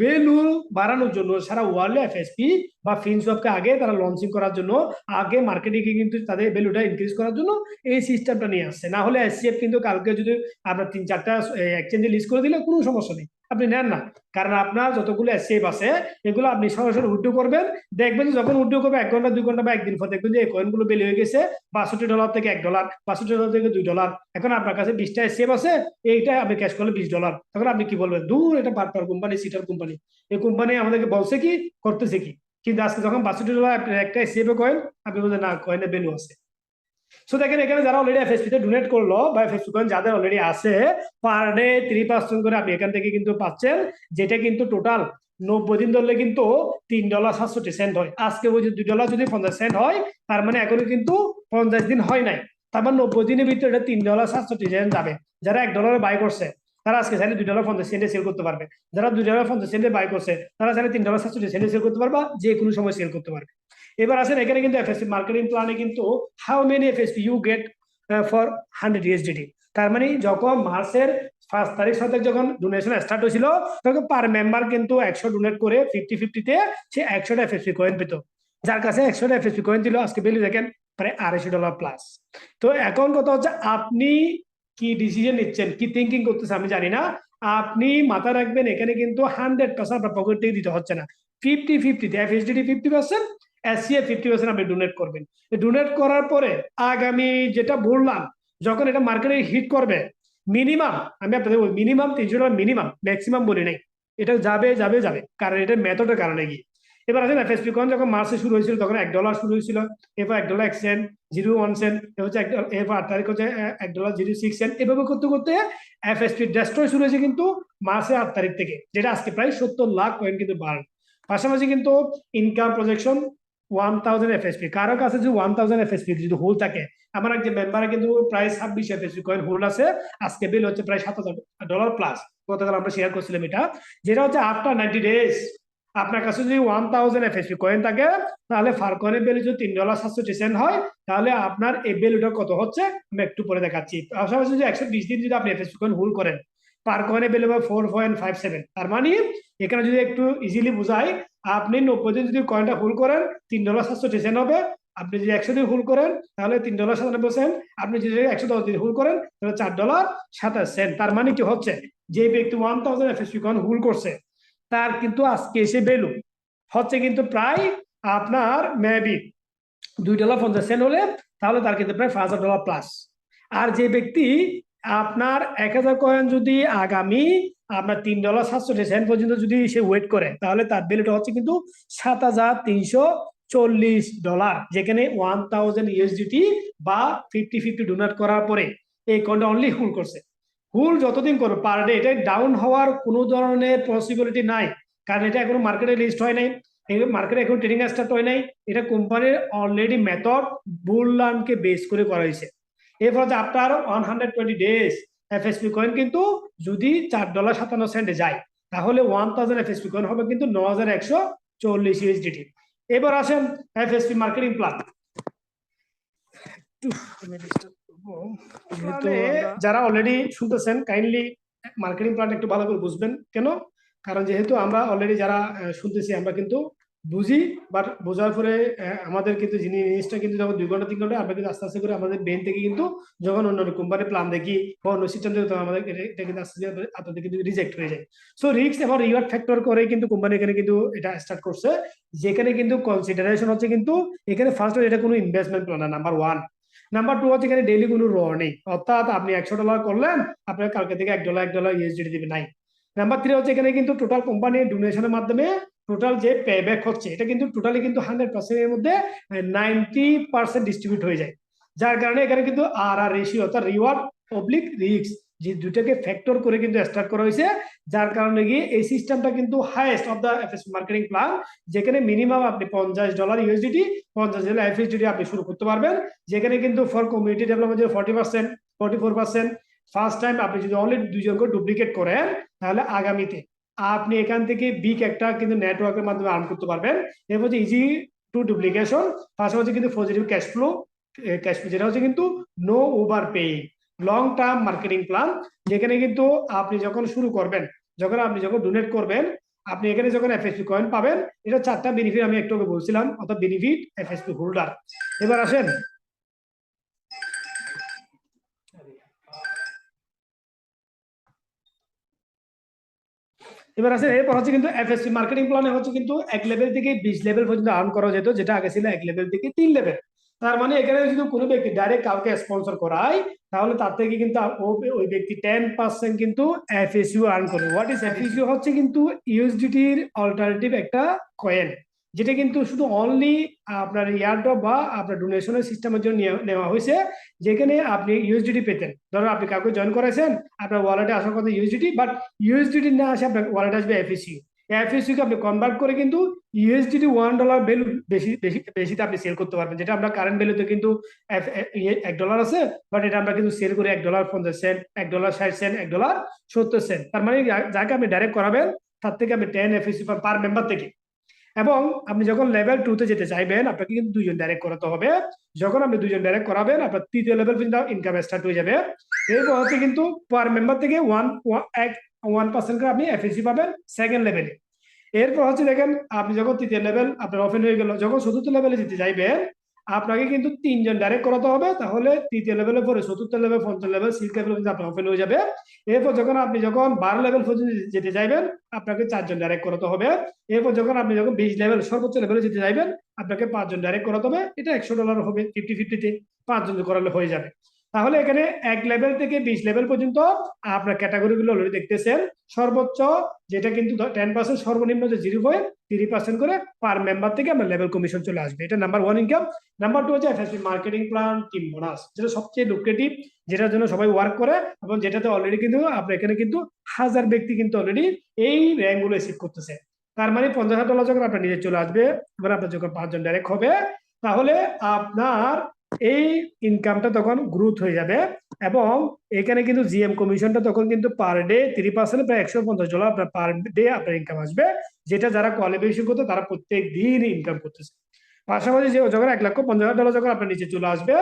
A: ভ্যালু বাড়ানোর জন্য সারা ওয়ার্ল্ডে এফএসপি বা ফিনসপকে আগে তারা লঞ্চিং করার জন্য আগে মার্কেটিং এ কিন্তু তাদের ভ্যালুটা ইনক্রিজ করার জন্য এই সিস্টেমটা নিয়ে আসছে। না হলে এসসিএফ কিন্তু কালকে যদি আপনার 3-4টা এক্সচেঞ্জে লিস্ট করে দিলে কোনো সমস্যা নেই, আপনি নেন না। কারণ আপনার যতগুলো এসসিএফ আছে এগুলো আপনি সরাসরি উইথড্র করবেন, দেখবেন যে যখন উইথড্র করবে 1 ঘন্টা 2 ঘন্টা বা একদিন পর দেখবেন যে এই কয়েনগুলো বেলে হয়ে গেছে $62 থেকে $1, $62 থেকে $2। এখন আপনার কাছে 20টা এসসিএফ আছে, এইটা আপনি ক্যাশ করলে $20। তখন আপনি কি বলবেন, দূর এটা পার্টনার কোম্পানি, সিটার কোম্পানি, এই কোম্পানি আমাদেরকে বলছে কি করতেছে কি। কিন্তু আজকে যখন $62 একটা এসসিএফ কয়েন, আপনি বলছেন না কয়েনের ভ্যালু আছে। সো দেখেন এখানে যারা অলরেডি এফএসপি তে ডোনেট করলো বা এফএসপি কয়েন যাদের অলরেডি আছে পার ডে 3% করে আপনি এখান থেকে কিন্তু পাচ্ছেন, যেটা কিন্তু টোটাল 90 দিন ধরলে কিন্তু $3.67 হয়। আজকে ওই যে $2 যদি 50 সেন্ট হয় তার মানে এখনো কিন্তু 50 দিন হয় নাই, তারপর 90 দিনের ভিতরে এটা $3.67 যাবে। যারা $1 বাই করছে তারা আজকে চাইলে $2.50 সেল করতে পারবে, যারা $2.50 বাই করছে তারা চাইলে $3.67 সেল করতে পারবে, যে কোনো সময় সেল করতে পারবে। এবার আসেন এখানে কিন্তু এফএসপি মার্কেটিং প্ল্যানে কিন্তু how many FSP you get for 100 USDT। তার মানে যখন মার্চের 1 তারিখ সাথে যখন ডোনেশন স্টার্ট হয়েছিল তখন পার মেম্বার কিন্তু 100 ডোনেট করে 50-50 তে সে 100টা এফএসপি কয়েন পেত। যার কাছে 100টা এফএসপি কয়েন ছিল আজকে ভ্যালু দেখেন প্রায় $250 প্লাস। তো এখন কথা হচ্ছে আপনি কি ডিসিশন নিচ্ছেন, কি থিঙ্কিং করতেছে আমি জানি না। আপনি মাথা রাখবেন এখানে কিন্তু 100% আপনার পকেট থেকে দিতে হচ্ছে না, 50-50 এফএসডিটি 50%, এসসিএ 50% আপনি ডোনেট করবেন। ডোনেট করার পরে আগামী যেটা বললাম যখন এটা মার্কেটে হিট করবে মিনিমাম, আমি আপনাদের বলি মিনিমাম $300 মিনিমাম, ম্যাক্সিমাম বলি নাই, এটা যাবে যাবে যাবে, কারণ এটা মেথডের কারণে গিয়ে। এবার আসেন এফএসপি কয়েন যখন মার্চে শুরু হয়েছিল তখন $1 শুরু হয়েছিল, এরপর $1.01, 0.1 সেন্ট, হচ্ছে এরপর 8 তারিখ হচ্ছে $1.06। এভাবে করতে করতে এফএসপি ডেস্ট্রয় শুরু হয়েছে কিন্তু মার্চের 8 তারিখ থেকে, যেটা আজকে প্রায় 70 লাখ কয়েন কিন্তু বাড়ে। পাশাপাশি কিন্তু ইনকাম প্রজেকশন 1000 এফএসপি, কারো কাছে যদি 1000 এফএসপি যদি হোল থাকে, আমার একজন মেম্বারে কিন্তু প্রায় 26 এফএসপি কয়েন হোল্ড আছে, আজকে বিল হচ্ছে প্রায় $7000 প্লাস। গতকাল আমরা শেয়ার করছিলাম এটা, যেটা হচ্ছে আফটার 90 ডেজ আপনার কাছে যদি 1000 এফএসপি কয়েন থাকে তাহলে ফার কয়েনের ভ্যালু যদি $3.67 হয় তাহলে আপনার এই ভ্যালুটা কত হচ্ছে আমি একটু পরে দেখাচ্ছি। পাশাপাশি যদি 120 দিন যদি আপনি এফএসপি কয়েন হোল্ড করেন পার কয়েনের ভ্যালু 4.57। তার মানে এখানে যদি একটু ইজিলি বুঝাই, আপনি 90 দিন যদি কয়েনটা হোল্ড করেন $3.67 হবে, আপনি যদি 100 দিন হোল্ড করেন তাহলে $3.97, আপনি যদি 110 দিন হোল্ড করেন তাহলে $4.27। তার মানে কি হচ্ছে, যে ব্যক্তি 1000 এফএসপি কয়েন হোল্ড করছে তার কিন্তু আজকে এসে ভ্যালু হচ্ছে কিন্তু প্রায় আপনার মেবি $2.50 হলে তাহলে তার কিন্তু প্রায় $5000 প্লাস। আর যে ব্যক্তি আপনার 1000 কয়েন যদি আগামী আপনার $3.67 পর্যন্ত যদি সে ওয়েট করে তাহলে তার ভ্যালুটা হচ্ছে কিন্তু $7340, যেখানে 1000 ইউএসডিটি বা 50-50 ডোনেট করার পরে এই কয়েনটা অনলি হোল্ড করছে। হুল যতদিন করবে পার ডে এটা ডাউন হওয়ার কোনো ধরনের পসিবিলিটি নাই, কারণ এটা এখনো মার্কেটে লিস্ট হয় নাই, মার্কেটে এখন ট্রেডিং স্টার্ট হয় নাই, এটা কোম্পানির অলরেডি মেথড বুললানকে বেস করে করা হয়েছে। এরপর আপনার 120 ডেজ এফএসপি কয়েন কিন্তু যদি $4.57 যায় তাহলে 1000 এফএসপি কয়েন হবে কিন্তু 9140 ইউএসডিটি। এবার আসেন এফএসপি মার্কেটিং প্ল্যান। যারা অলরেডি শুনতেছেন কাইন্ডলি মার্কেটিং প্ল্যান একটু ভালো করে বুঝবেন। কেন কারণ যেহেতু আমরা অলরেডি যারা শুনতেছি আমরা কিন্তু বুঝি, বাট বোঝার পরে আমাদের কিন্তু জিনিসটা কিন্তু যখন 2 ঘন্টা 3 ঘন্টা আমরা কিন্তু আস্তে আস্তে করে আমাদের ব্রেন থেকে কিন্তু যখন অন্য কোম্পানির প্ল্যান দেখি বা অন্য সিস্টেম দেখি তখন আমাদের এটা কিন্তু আস্তে আস্তে আপনাদের কিন্তু রিজেক্ট হয়ে যায়। সো রিস্ক এবং রিওয়ার্ড ফ্যাক্টর করে কিন্তু কোম্পানি এখানে কিন্তু এটা স্টার্ট করছে, যেখানে কিন্তু কনসিডারেশন হচ্ছে কিন্তু এখানে ফার্স্ট এটা কোনো ইনভেস্টমেন্ট প্ল্যান না, নাম্বার 1। নাম্বার 2 হচ্ছে এখানে ডেইলি কোনো র নেই, অর্থাৎ আপনি $100 করলেন, আপনার কালকে থেকে $1 ইউএসডিটি দিবে নাই। নাম্বার 3 হচ্ছে এখানে কিন্তু টোটাল কোম্পানি ডোনেশনের মাধ্যমে টোটাল যে পেব্যাক হচ্ছে এটা কিন্তু টোটালি কিন্তু 100% এর মধ্যে 90% ডিস্ট্রিবিউট হয়ে যায়, যার কারণে এখানে কিন্তু আর রেশিও অর্থাৎ রিওয়ার্ড পাবলিক রিস্ক যে দুটাকে ফ্যাক্টর করে কিন্তু স্টার্ট করা হয়েছে, যার কারণে গিয়ে এই সিস্টেমটা কিন্তু highest of the FSP marketing plan, যেখানে মিনিমাম আপনি $50 ইউএসডিটি $50 আপনি শুরু করতে পারবেন, যেখানে কিন্তু for community development 40% 44%। First time আপনি যদি অনলি 2 জনকে ডুপ্লিকেট করেন তাহলে আগামীতে আপনি এখান থেকে বিগ একটা কিন্তু নেটওয়ার্কের মাধ্যমে আর্ন করতে পারবেন। এর হচ্ছে ইজি টু ডুপ্লিকেশন, পাশাপাশি কিন্তু পজিটিভ ক্যাশ ফ্লো যেটা হচ্ছে কিন্তু no over pay, long term marketing plan, যেখানে কিন্তু আপনি যখন শুরু করবেন, যখন ডোনেট করবেন, আপনি এখানে যখন এফএসপি কয়েন পাবেন, এটা 4টা বেনিফিট আমি একটু আগে বলছিলাম, অর্থাৎ বেনিফিট এফএসপি হোল্ডার। এবার আসেন এরপর হচ্ছে কিন্তু এফএসসি মার্কেটিং প্ল্যানে হচ্ছে কিন্তু 1 লেভেল থেকে 20 লেভেল পর্যন্ত আর্ন করা যেত, যেটা আগে ছিল 1 লেভেল থেকে 3 লেভেল। তার মানে এখানে যদি কোনো ব্যক্তি ডাইরেক্ট কাউকে স্পন্সর করায় তাহলে তার থেকে কিন্তু ওই ব্যক্তি 10% কিন্তু এফএসইউ আর্ন করবে। What is FSU? হচ্ছে কিন্তু ইউএসডিটির অল্টারনেটিভ একটা কয়েন, যেটা কিন্তু শুধু অনলি আপনার ইয়ারড্রপ বা আপনার ডোনেশনের সিস্টেমের জন্য নেওয়া হয়েছে, যেখানে আপনি ইউএসডিটি পেতেন। ধরুন আপনি কাউকে জয়েন করেছেন, আপনার ওয়ালেটে আসার কথা ইউএসডিটি, বাট ইউএসডিটি না আসে আপনার ওয়ালেটে আসবে এফএসইউ। এফএসইউ কে আপনি কনভার্ট করে কিন্তু ইউএসডিটি $1 ভ্যালু বেশি বেশি বেশিতে আপনি সেল করতে পারবেন, যেটা আমরা কারেন্ট ভ্যালুতে কিন্তু $1 আছে, বাট এটা আমরা কিন্তু সেল করি $1.50, $1.60, $1.70। তার মানে যাকে আপনি ডাইরেক্ট করাবেন তার থেকে আপনি 10 এফএসইউ পার মেম্বার থেকে। এবং আপনি যখন লেভেল 2 তে যেতে চাইবেন আপনাকে কিন্তু 2 জন ডাইরেক্ট করাতে হবে। যখন আপনি 2 জন ডাইরেক্ট করাবেন আপনার 3য় লেভেল পর্যন্ত ইনকাম স্টার্ট হয়ে যাবে। এরপর হচ্ছে কিন্তু পার মেম্বার থেকে 1% করে আপনি এফএসি পাবেন সেকেন্ড লেভেলে। এরপর হচ্ছে দেখেন আপনি যখন 3য় লেভেল আপনার ওপেন হয়ে গেল, যখন 4র্থ লেভেলে যেতে চাইবেন আপনাকে কিন্তু 3 জন ডাইরেক্ট করাতে হবে, তাহলে 3য় লেভেলের পরে 4র্থ লেভেল 5ম লেভেল 6th লেভেল পর্যন্ত আপনার ওপেন হয়ে যাবে। এরপর যখন আপনি 12 লেভেল পর্যন্ত যেতে চাইবেন আপনাকে 4 জন ডাইরেক্ট করাতে হবে। এরপর যখন আপনি 20 লেভেল সর্বোচ্চ লেভেলে যেতে চাইবেন আপনাকে 5 জন ডাইরেক্ট করাতে হবে। এটা $100 হবে 50-50-তে, 5 জন করালে হয়ে যাবে। তাহলে এখানে 1 লেভেল থেকে 20 লেভেল পর্যন্ত আপনার ক্যাটাগরিগুলো অলরেডি দেখতেছেন। সর্বোচ্চ যেটা কিন্তু 10%, সর্বনিম্ন যে 0.3% করে পার মেম্বার থেকে আমরা লেভেল কমিশন চলে আসবে। এটা নাম্বার 1 ইনকাম। নাম্বার 2 হচ্ছে এফএসপি মার্কেটিং প্ল্যান টিম বোনাস, যেটা সবচেয়ে লুক্রেটিভ, যেটার জন্য সবাই ওয়ার্ক করে এবং যেটাতে অলরেডি কিন্তু আপনার এখানে কিন্তু 1000 ব্যক্তি কিন্তু অলরেডি এই র্যাঙ্ক গুলো অ্যাচিভ করতেছে। তার মানে $50,000 যখন আপনার নিজে চলে আসবে, এবার আপনার যখন 5 জন ডাইরেক্ট হবে, তাহলে আপনার এই ইনকামটা তখন গ্রোথ হয়ে যাবে। এবং এখানে কিন্তু জিএম কমিশনটা তখন কিন্তু পার ডে 3% প্রায় $150 আপনার পার ডে আপনার ইনকাম আসবে, যেটা যারা কোয়ালিফিকেশন করতে তারা প্রত্যেক দিন ইনকাম করতেছে। পাশাপাশি যে যখন $1,50,000 যখন আপনার নিচে চলে আসবে,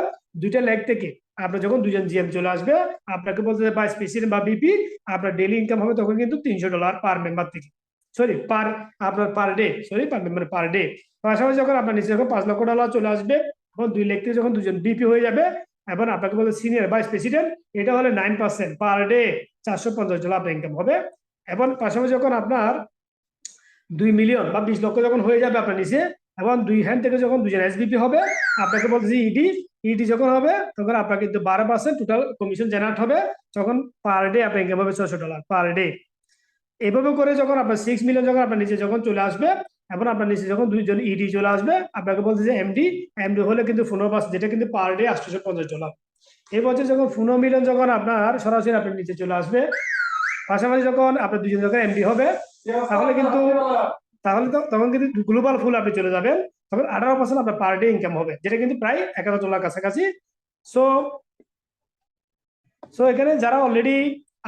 A: 2টা লেগ থেকে আপনার যখন 2 জন জিএম চলে আসবে, আপনাকে বলতে ভাইস প্রেসিডেন্ট বা বিপি, আপনার ডেইলি ইনকাম হবে তখন কিন্তু $300 পার মেম্বার থেকে, সরি পার আপনার পার ডে, সরি পার মেম্বার পার ডে। পাশাপাশি যখন আপনার নিচে যখন $5,00,000 চলে আসবে, এবং 2 লেগ থেকে যখন 2 জন বিপি হয়ে যাবে, এবার আপনাকে বলতে সিনিয়র ভাইস প্রেসিডেন্ট, এটা হলে 9% পার ডে $450 আপনার ইনকাম হবে। এবং পাশাপাশি যখন আপনার 2 মিলিয়ন বা 20 লক্ষ যখন হয়ে যাবে আপনার নিচে, এবং 2 হ্যান্ড থেকে যখন 2 জন এসবিপি হবে, আপনাকে বলতেছি ইডি যখন হবে তখন আপনার কিন্তু 12% টোটাল কমিশন জেনারেট হবে, তখন পার ডে আপনার ইনকাম হবে $600 পার ডে। এভাবে করে যখন আপনার 6 মিলিয়ন যখন আপনার নিচে যখন চলে আসবে, এবং আপনার নিচে যখন 2 জন ইডি চলে আসবে, আপনাকে বলতেছে এমডি হলে কিন্তু 15%, যেটা কিন্তু পার ডে $850। এই বছর যখন 15 মিলিয়ন যখন আপনার সরাসরি আপনার নিচে চলে আসবে, পাশাপাশি যখন আপনার 2 জন যখন এমডি হবে, তাহলে কিন্তু তখন কিন্তু গ্লোবাল ফুল আপনি চলে যাবেন, তখন 18% আপনার পার ডে ইনকাম হবে, যেটা কিন্তু প্রায় $1000 কাছাকাছি। সো এখানে যারা অলরেডি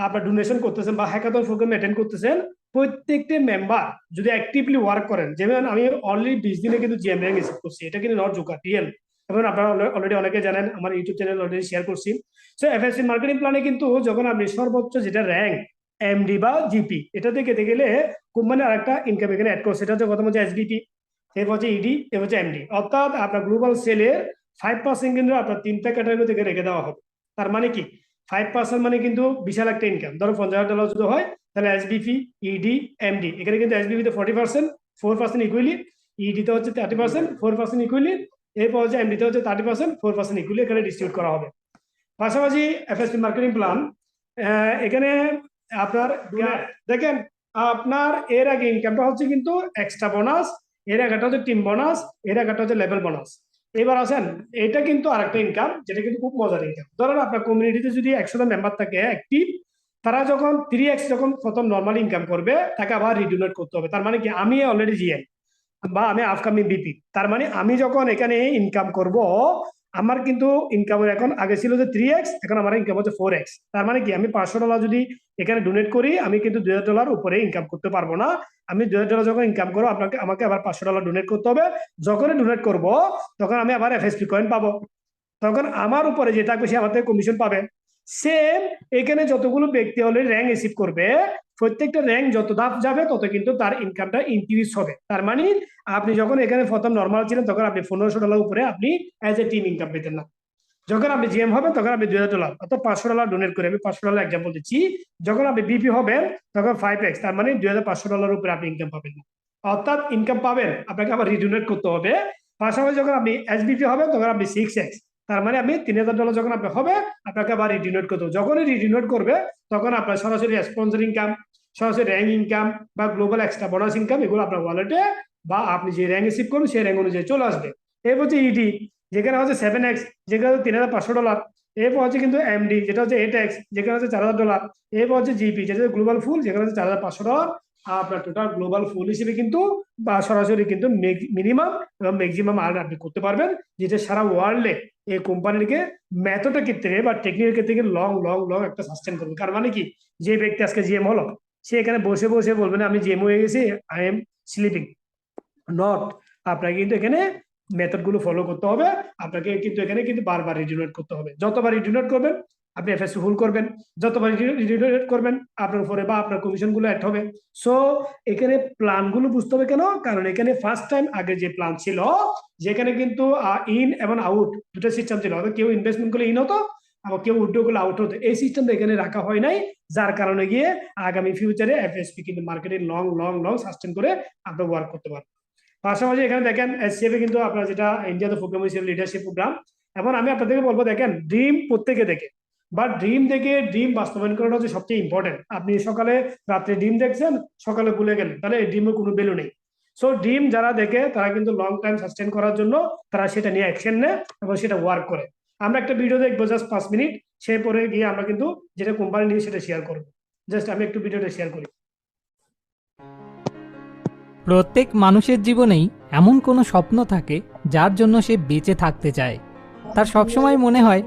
A: আপনার ডোনেশন করতেছেন বা হ্যাকাথন প্রোগ্রাম অ্যাটেন্ড করতেছেন, প্রত্যেকটা মেম্বার যদি অ্যাক্টিভলি ওয়ার্ক করেন, যেমন আমি অলরেডি 20 দিনে কিন্তু জিএম র্যাঙ্ক রিসিভ করছি, এটা কিন্তু নট জোকার, রিয়েল। এবং আপনারা অলরেডি অনেকে জানেন, আমার ইউটিউব চ্যানেল অলরেডি শেয়ার করছি। সো এফএসসি মার্কেটিং প্ল্যানে কিন্তু যখন আপনি সর্বোচ্চ যেটা র্যাঙ্ক এমডি বা জিপি, এটাতে খেতে গেলে কোম্পানি আরেকটা ইনকাম এখানে অ্যাড করছে, সেটা হচ্ছে প্রথম হচ্ছে এসবিপি, এরপর হচ্ছে ইডি, এরপর হচ্ছে এমডি। অর্থাৎ আপনার গ্লোবাল সেলের 5% কিন্তু আপনার তিনটা ক্যাটাগরি থেকে রেখে দেওয়া হবে। তার মানে কি 5% মানে কিন্তু বিশাল একটা ইনকাম। ধরো $50,000 যদি হয়, তাহলে এসবিপি, ইডি, এমডি, এখানে কিন্তু এসবিপিতে 40%, 4% ইকুইলি, ইডিতে হচ্ছে 30%, 4% ইকুইলি, এরপর হচ্ছে এমডিতে হচ্ছে 30%, 4% ইকুইলি এখানে ডিস্ট্রিবিউট করা হবে। পাশাপাশি এফএসপি মার্কেটিং প্ল্যান, এখানে আপনার দেখেন আপনার এর আগে ইনকামটা হচ্ছে কিন্তু এক্সট্রা বোনাস, এর একটা হচ্ছে টিম বোনাস, এর একটা হচ্ছে লেভেল বোনাস। এবার আসেন, এটা কিন্তু আরেকটা ইনকাম যেটা কিন্তু খুব মজার ইনকাম। ধরেন আপনার কমিউনিটিতে যদি 100টা মেম্বার থাকে অ্যাক্টিভ, তারা যখন 3x যখন প্রথম নর্মাল ইনকাম করবে, তাকে আবার রিডিউনেট করতে হবে। তার মানে কি আমি অলরেডি জিএম বা আমি আপকামিং বিপি, তার মানে আমি যখন এখানে ইনকাম করব, আমার কিন্তু ইনকাম এখন আগে ছিল যে 3x, এখন আমার ইনকাম হচ্ছে 4x। তার মানে কি আমি $500 যদি এখানে ডোনেট করি, আমি কিন্তু $2,000 উপরে ইনকাম করতে পারবো না। আমি $2,000 যখন ইনকাম করবো, আমাকে আবার $500 ডোনেট করতে হবে। যখনই ডোনেট করব, তখন আমি আবার এফএসপি কয়েন পাবো, তখন আমার উপরে যে থাকবে সে আমার থেকে কমিশন পাবে। সেম এখানে যতগুলো ব্যক্তি অলরেডি র্যাঙ্ক রিসিভ করবে, প্রত্যেকটা র্যাঙ্ক যত ধাপ যাবে তত কিন্তু তার ইনকামটা ইনক্রিজ হবে। তার মানে আপনি যখন এখানে প্রথম নর্মাল ছিলেন, তখন আপনি $1,500 উপরে আপনি অ্যাজ এ টিম ইনকাম পেতেন না। যখন আপনি জিএম হবেন, তখন আপনি $2,000, অর্থাৎ $500 ডোনেট করে, আমি $500 এক্সাম্পল দিচ্ছি। যখন আপনি বিপি হবেন, তখন 5x, তার মানে $2,500 উপরে আপনি ইনকাম পাবেন না। অর্থাৎ ইনকাম পাবেন, আপনাকে আবার রিডোনেট করতে হবে। পাশাপাশি যখন আপনি এসবিপি হবেন, তখন আপনি 6x, তার মানে আপনি $3,000 যখন আপনি হবে, আপনাকে আবার রিডিউনেট করতে হবে। যখনই রিডিউনেট করবে, তখন আপনার সরাসরি স্পন্সর ইনকাম, সরাসরি র্যাঙ্ক ইনকাম বা গ্লোবাল এক্সট্রা বোনাস ইনকাম, এগুলো আপনার ওয়ালেটে বা আপনি যে র্যাঙ্ক রিসিভ করুন সেই র্যাঙ্ক অনুযায়ী চলে আসবে। এরপর হচ্ছে ইডি, যেখানে হচ্ছে 7x, যেখানে হচ্ছে $3,500। এরপর হচ্ছে কিন্তু এমডি, যেটা হচ্ছে 8x, যেখানে হচ্ছে $4,000। এরপর হচ্ছে জিপি, যেটা হচ্ছে গ্লোবাল ফুল, যেখানে হচ্ছে $4,500। আপনার টোটাল গ্লোবাল ফুল হিসেবে কিন্তু বা সরাসরি কিন্তু মিনিমাম এবং ম্যাক্সিমাম আর্ন আপনি করতে পারবেন, যেটা সারা ওয়ার্ল্ডে এই কোম্পানিকে মেথডের ক্ষেত্রে বা টেকনিকের ক্ষেত্রে লং লং লং একটা সাস্টেন করবে। কারণ মানে কি, যে ব্যক্তি আজকে জিএম হলো, সে এখানে বসে বসে বলবে না আমি জিএম হয়ে গেছি, আই এম স্লিপিং। নট, আপনাকে কিন্তু এখানে মেথড গুলো ফলো করতে হবে। আপনাকে কিন্তু এখানে কিন্তু বারবার রিডিউনেট করতে হবে। যতবার রিডিউনেট করবেন, আপনি এফএসসি ফুল করবেন, যতবার রিডিউনেট করবেন আপনার উপরে বা আপনার কমিশন গুলো অ্যাড হবে। সো এখানে প্ল্যান গুলো বুঝতে হবে কেন, কারণ এখানে ফার্স্ট টাইম আগে যে প্ল্যান ছিল, যেখানে কিন্তু ইন এবং আউট দুটো সিস্টেম ছিল, কেউ ইনভেস্টমেন্ট করলে ইন হতো, আবার কেউ উইথড্র করলে আউট হতো। এই সিস্টেমটা এখানে রাখা হয় নাই, যার কারণে গিয়ে আগামী ফিউচারে এফএসপি কিন্তু মার্কেটে লং লং লং সাস্টেন করে আপনার ওয়ার্ক করতে পারবেন। পাশাপাশি এখানে দেখেন এসসিএফ এ কিন্তু আপনার যেটা ইন্ডিয়াতে প্রোগ্রাম হয়েছিল লিডারশিপ প্রোগ্রাম। এখন আমি আপনাদেরকে বলবো, দেখেন ড্রিম প্রত্যেকে দেখে, বাট ড্রিম দেখে ড্রিম বাস্তবায়ন করাটা হচ্ছে সবচেয়ে ইম্পর্টেন্ট। আপনি সকালে রাত্রে ড্রিম দেখছেন, সকালে ভুলে গেলেন, তাহলে এই ড্রিমের কোনো ভ্যালু নেই। সো ড্রিম যারা দেখে, তারা কিন্তু লং টাইম সাস্টেন করার জন্য তারা সেটা নিয়ে অ্যাকশন নেয় এবং সেটা ওয়ার্ক করে। আমরা একটা ভিডিও দেখবো জাস্ট 5 মিনিট, সে পরে গিয়ে আমরা কিন্তু যেটা কোম্পানি নিয়ে সেটা শেয়ার করবো। জাস্ট আমি একটু ভিডিওটা শেয়ার করি।
B: প্রত্যেক মানুষের জীবনেই এমন কোনো স্বপ্ন থাকে যার জন্য সে বেঁচে থাকতে চায়। তার সবসময় মনে হয়,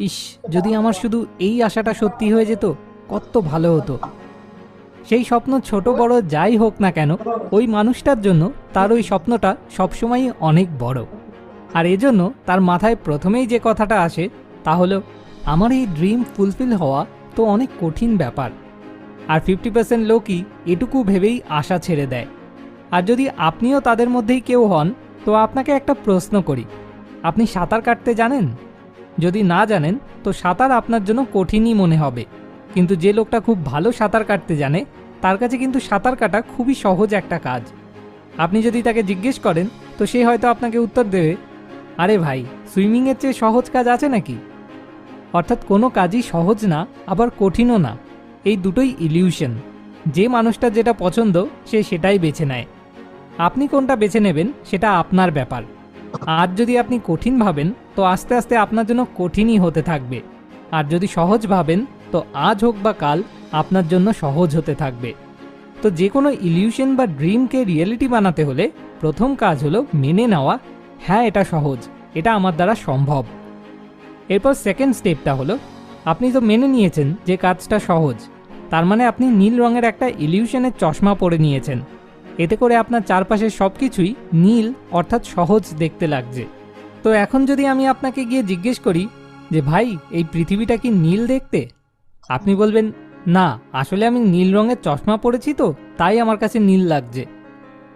B: ইস, যদি আমার শুধু এই আশাটা সত্যি হয়ে যেত, কত ভালো হতো। সেই স্বপ্ন ছোট বড় যাই হোক না কেন, ওই মানুষটার জন্য তার ওই স্বপ্নটা সবসময়ই অনেক বড়। আর এজন্য তার মাথায় প্রথমেই যে কথাটা আসে তা হলো, আমার এই ড্রিম ফুলফিল হওয়া তো অনেক কঠিন ব্যাপার। আর 50% লোকই এটুকু ভেবেই আশা ছেড়ে দেয়। আর যদি আপনিও তাদের মধ্যেই কেউ হন, তো আপনাকে একটা প্রশ্ন করি, আপনি সাঁতার কাটতে জানেন? যদি না জানেন, তো সাঁতার আপনার জন্য কঠিনই মনে হবে। কিন্তু যে লোকটা খুব ভালো সাঁতার কাটতে জানে, তার কাছে কিন্তু সাঁতার কাটা খুবই সহজ একটা কাজ। আপনি যদি তাকে জিজ্ঞেস করেন, তো সে হয়তো আপনাকে উত্তর দেবে, আরে ভাই, সুইমিংয়ের চেয়ে সহজ কাজ আছে নাকি? অর্থাৎ কোনো কাজই সহজ না, আবার কঠিনও না। এই দুটোই ইলিউশন। যে মানুষটা যেটা পছন্দ, সে সেটাই বেছে নেয়। আপনি কোনটা বেছে নেবেন সেটা আপনার ব্যাপার। আজ যদি আপনি কঠিন ভাবেন, তো আস্তে আস্তে আপনার জন্য কঠিনই হতে থাকবে। আর যদি সহজ ভাবেন, তো আজ হোক বা কাল আপনার জন্য সহজ হতে থাকবে। তো যে কোনো ইলিউশন বা ড্রিমকে রিয়েলিটি বানাতে হলে প্রথম কাজ হলো মেনে নেওয়া, হ্যাঁ এটা সহজ, এটা আমার দ্বারা সম্ভব। এরপর সেকেন্ড স্টেপটা হলো, আপনি তো মেনে নিয়েছেন যে কাজটা সহজ, তার মানে আপনি নীল রঙের একটা ইলিউশনের চশমা পরে নিয়েছেন। এতে করে আপনার চারপাশের সব কিছুই নীল, অর্থাৎ সহজ দেখতে লাগছে। তো এখন যদি আমি আপনাকে গিয়ে জিজ্ঞেস করি যে ভাই, এই পৃথিবীটা কি নীল দেখতে? আপনি বলবেন, না, আসলে আমি নীল রঙের চশমা পরেছি তো, তাই আমার কাছে নীল লাগছে।